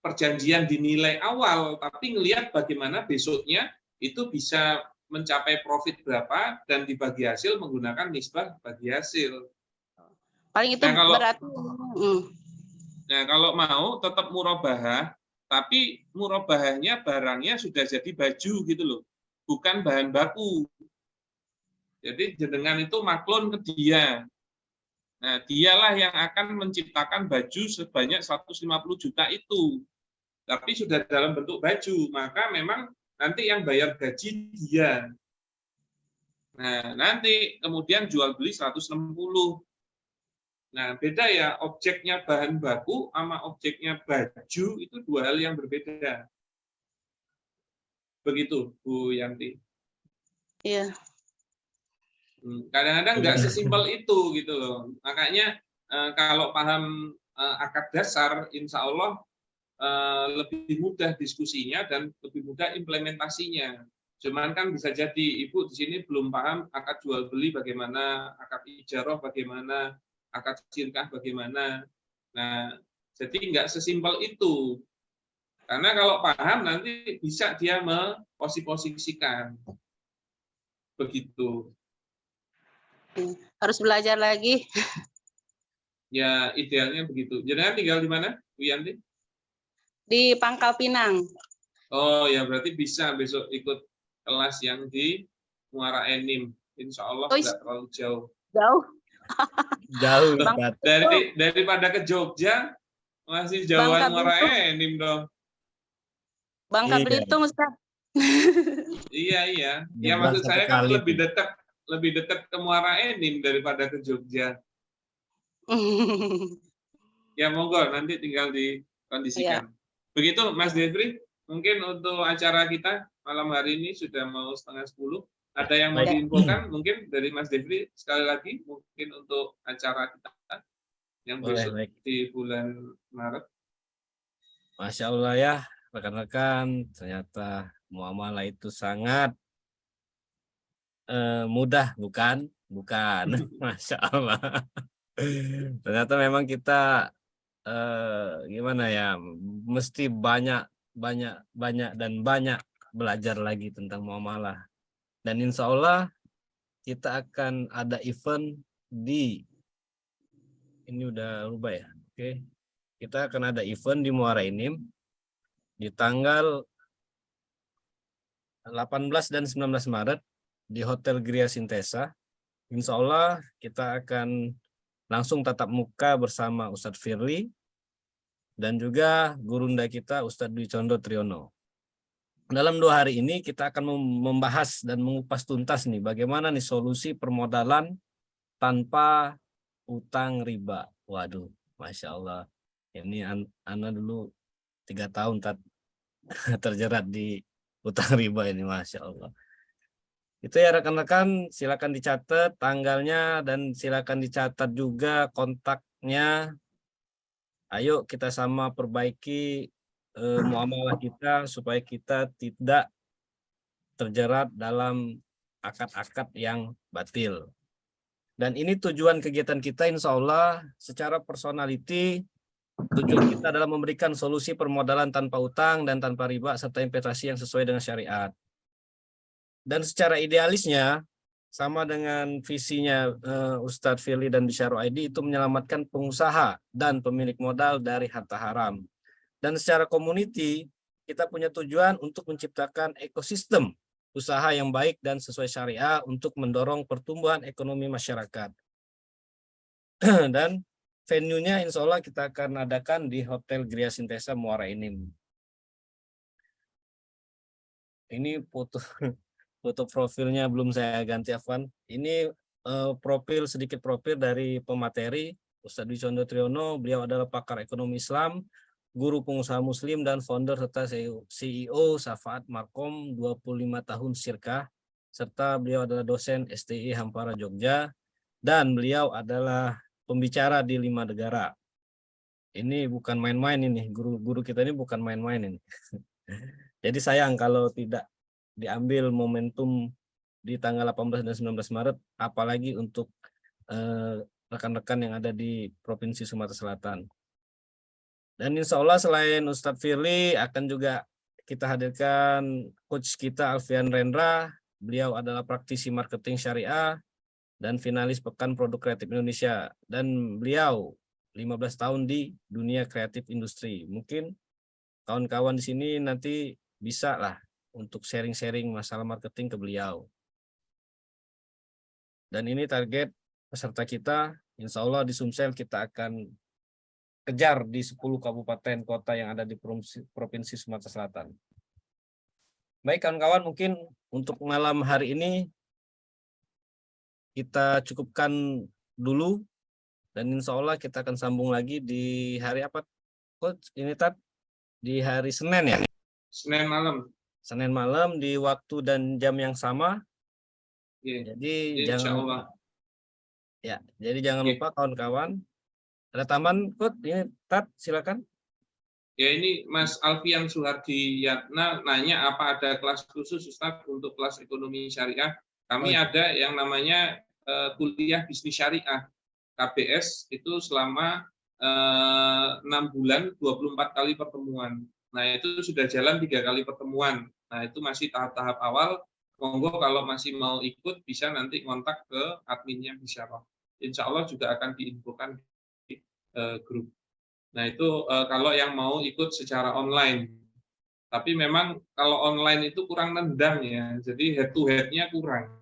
perjanjian dinilai awal, tapi ngelihat bagaimana besoknya itu bisa mencapai profit berapa dan dibagi hasil menggunakan nisbah bagi hasil. Paling itu berarti. Nah kalau mau tetap murabahah, tapi murabahahnya barangnya sudah jadi baju gitu loh, bukan bahan baku. Jadi jenengan itu maklun ke dia. Nah, dialah yang akan menciptakan baju sebanyak 150 juta itu. Tapi sudah dalam bentuk baju, maka memang nanti yang bayar gaji dia. Nah, nanti kemudian jual beli 160. Nah, beda ya, objeknya bahan baku sama objeknya baju itu dua hal yang berbeda. Begitu, Bu Yanti. Iya. Kadang-kadang nggak sesimpel itu gitu loh. Makanya kalau paham akad dasar, insya Allah lebih mudah diskusinya dan lebih mudah implementasinya. Cuman kan bisa jadi Ibu di sini belum paham akad jual beli bagaimana, akad ijaroh bagaimana, akad syirkah bagaimana. Nah, jadi nggak sesimpel itu. Karena kalau paham nanti bisa dia memposisikan. Begitu. Harus belajar lagi. Ya, idealnya begitu. Jenengan tinggal di mana, Bu Yanti? Di Pangkal Pinang. Oh, ya berarti bisa besok ikut kelas yang di Muara Enim. Insya Allah nggak terlalu jauh. Jauh. Jauh, Bang, Ustaz. Daripada ke Jogja, masih jauhan Bangka Muara Belitung. Enim dong. Bangka Iya. Belitung, Ustaz. Iya. Ya, Nyebrang maksud satu saya kan kali lebih dekat ke Muara Enim daripada ke Jogja. Ya, monggo nanti tinggal dikondisikan. Begitu Mas Devri, mungkin untuk acara kita malam hari ini sudah mau 9:30. Ada yang mau Baik. diinfokan mungkin dari Mas Devri sekali lagi mungkin untuk acara kita yang Boleh, besok baik. di bulan Maret. Masya Allah ya, rekan-rekan, ternyata muamalah itu sangat mudah, bukan? Bukan, Masya Allah. Ternyata memang kita gimana ya, mesti banyak belajar lagi tentang muamalah. Dan insya Allah kita akan ada event ini udah rubah ya, oke. Kita akan ada event di Muara Enim di tanggal 18 dan 19 Maret di Hotel Gria Sintesa. Insya Allah kita akan langsung tatap muka bersama Ustadz Firly dan juga gurunda kita Ustadz Dwi Condro Triyono. Dalam 2 hari ini kita akan membahas dan mengupas tuntas nih bagaimana nih solusi permodalan tanpa utang riba. Waduh, Masya Allah. Ini Ana dulu 3 tahun terjerat di utang riba ini, Masya Allah. Itu ya rekan-rekan, silakan dicatat tanggalnya dan silakan dicatat juga kontaknya. Ayo kita sama perbaiki muamalah kita supaya kita tidak terjerat dalam akad-akad yang batil. Dan ini tujuan kegiatan kita insya Allah secara personality, tujuan kita adalah memberikan solusi permodalan tanpa utang dan tanpa riba serta investasi yang sesuai dengan syariat. Dan secara idealisnya sama dengan visinya Ustadz Firly dan Bisyaro ID itu menyelamatkan pengusaha dan pemilik modal dari harta haram. Dan secara community kita punya tujuan untuk menciptakan ekosistem usaha yang baik dan sesuai syariah untuk mendorong pertumbuhan ekonomi masyarakat. Dan venue-nya insya Allah kita akan adakan di Hotel Gria Sintesa Muara Enim. Ini foto profilnya belum saya ganti, Afwan. Ini sedikit profil dari pemateri Ustadz Dwi Condro Triyono. Beliau adalah pakar ekonomi Islam, guru pengusaha muslim dan founder serta CEO Syafaat Markom 25 tahun Syirkah, serta beliau adalah dosen STI Hampara Jogja dan beliau adalah pembicara di 5 negara. Ini bukan main-main ini, guru kita ini bukan main-main ini. Jadi sayang kalau tidak diambil momentum di tanggal 18 dan 19 Maret, apalagi untuk rekan-rekan yang ada di Provinsi Sumatera Selatan. Dan insya Allah selain Ustadz Firly akan juga kita hadirkan coach kita Alfian Rendra. Beliau adalah praktisi marketing syariah dan finalis Pekan Produk Kreatif Indonesia. Dan beliau 15 tahun di dunia kreatif industri. Mungkin kawan-kawan di sini nanti bisa lah untuk sharing-sharing masalah marketing ke beliau. Dan ini target peserta kita, insya Allah di Sumsel kita akan kejar di 10 kabupaten kota yang ada di Provinsi Sumatera Selatan. Baik kawan-kawan, mungkin untuk malam hari ini kita cukupkan dulu dan insya Allah kita akan sambung lagi di hari apa? Coach, ini di hari Senin ya? Senin malam. Senin malam di waktu dan jam yang sama. Yeah. Jadi Insya jangan Allah. lupa. Ya, jadi jangan lupa kawan-kawan. Ada tambahan, Coach? Ini silakan. Ya ini Mas Alfian Suhardi Yatna nanya apa ada kelas khusus Ustaz untuk kelas ekonomi syariah. Kami ada yang namanya kuliah bisnis syariah KBS itu selama 6 bulan 24 kali pertemuan. Nah, itu sudah jalan 3 kali pertemuan. Nah, itu masih tahap-tahap awal. Monggo kalau masih mau ikut bisa nanti kontak ke adminnya Bisyarah. Insya Allah juga akan diinfokan di grup. Nah, itu kalau yang mau ikut secara online. Tapi memang kalau online itu kurang nendang ya, jadi head to head-nya kurang.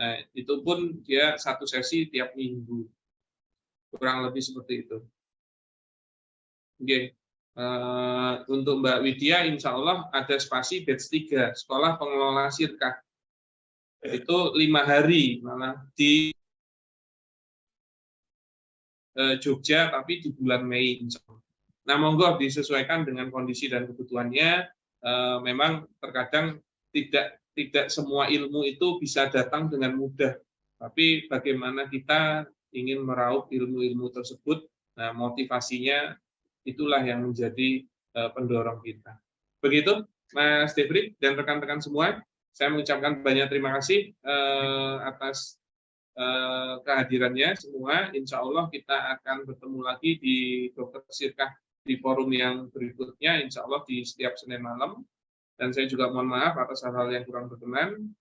Nah, itu pun dia 1 sesi tiap minggu. Kurang lebih seperti itu. Oke. Untuk Mbak Widya, insya Allah ada spasi batch 3, Sekolah Pengelola Sirkah. Itu 5 hari, malah di Jogja, tapi di bulan Mei, insya Allah. Nah, monggo disesuaikan dengan kondisi dan kebutuhannya. Memang terkadang tidak semua ilmu itu bisa datang dengan mudah. Tapi bagaimana kita ingin meraup ilmu-ilmu tersebut, nah motivasinya itulah yang menjadi pendorong kita. Begitu, Mas Devri dan rekan-rekan semua. Saya mengucapkan banyak terima kasih atas kehadirannya semua. Insya Allah kita akan bertemu lagi di Dokter Sirkah di forum yang berikutnya, insya Allah di setiap Senin malam. Dan saya juga mohon maaf atas hal-hal yang kurang berkenan.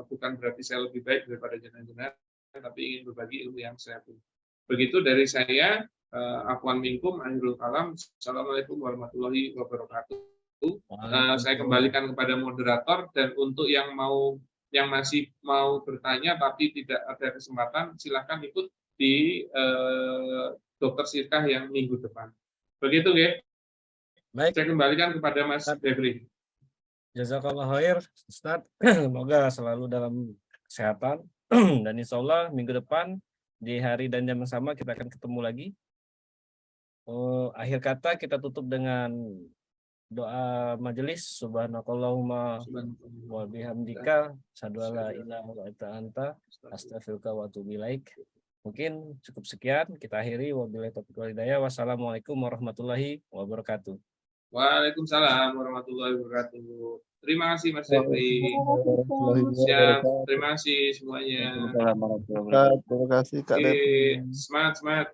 Bukan berarti saya lebih baik daripada jenengan-jenengan, tapi ingin berbagi ilmu yang saya punya. Begitu dari saya. Afwan minkum, akhirul kalam. Assalamualaikum warahmatullahi wabarakatuh. Saya kembalikan kepada moderator, dan untuk yang masih mau bertanya tapi tidak ada kesempatan, silakan ikut di Dokter Sirkah yang minggu depan. Begitu ya. Baik. Saya kembalikan kepada Mas Devri. Jazakallah khair, Ustadz. Semoga selalu dalam kesehatan. Dan insya Allah minggu depan di hari dan jam yang sama kita akan ketemu lagi. Akhir kata kita tutup dengan doa majelis. Subhanakallahumma wa bihamdika asyhadu an la ilaha illa anta astaghfiruka wa atubu ilaik. Mungkin cukup sekian, kita akhiri. Wabillahi taufiq wal hidayah. Wassalamualaikum warahmatullahi wabarakatuh. Waalaikumsalam warahmatullahi wabarakatuh. Terima kasih Mas Devri. Siap, terima kasih semuanya. Terima kasih Kak Devri. Semangat.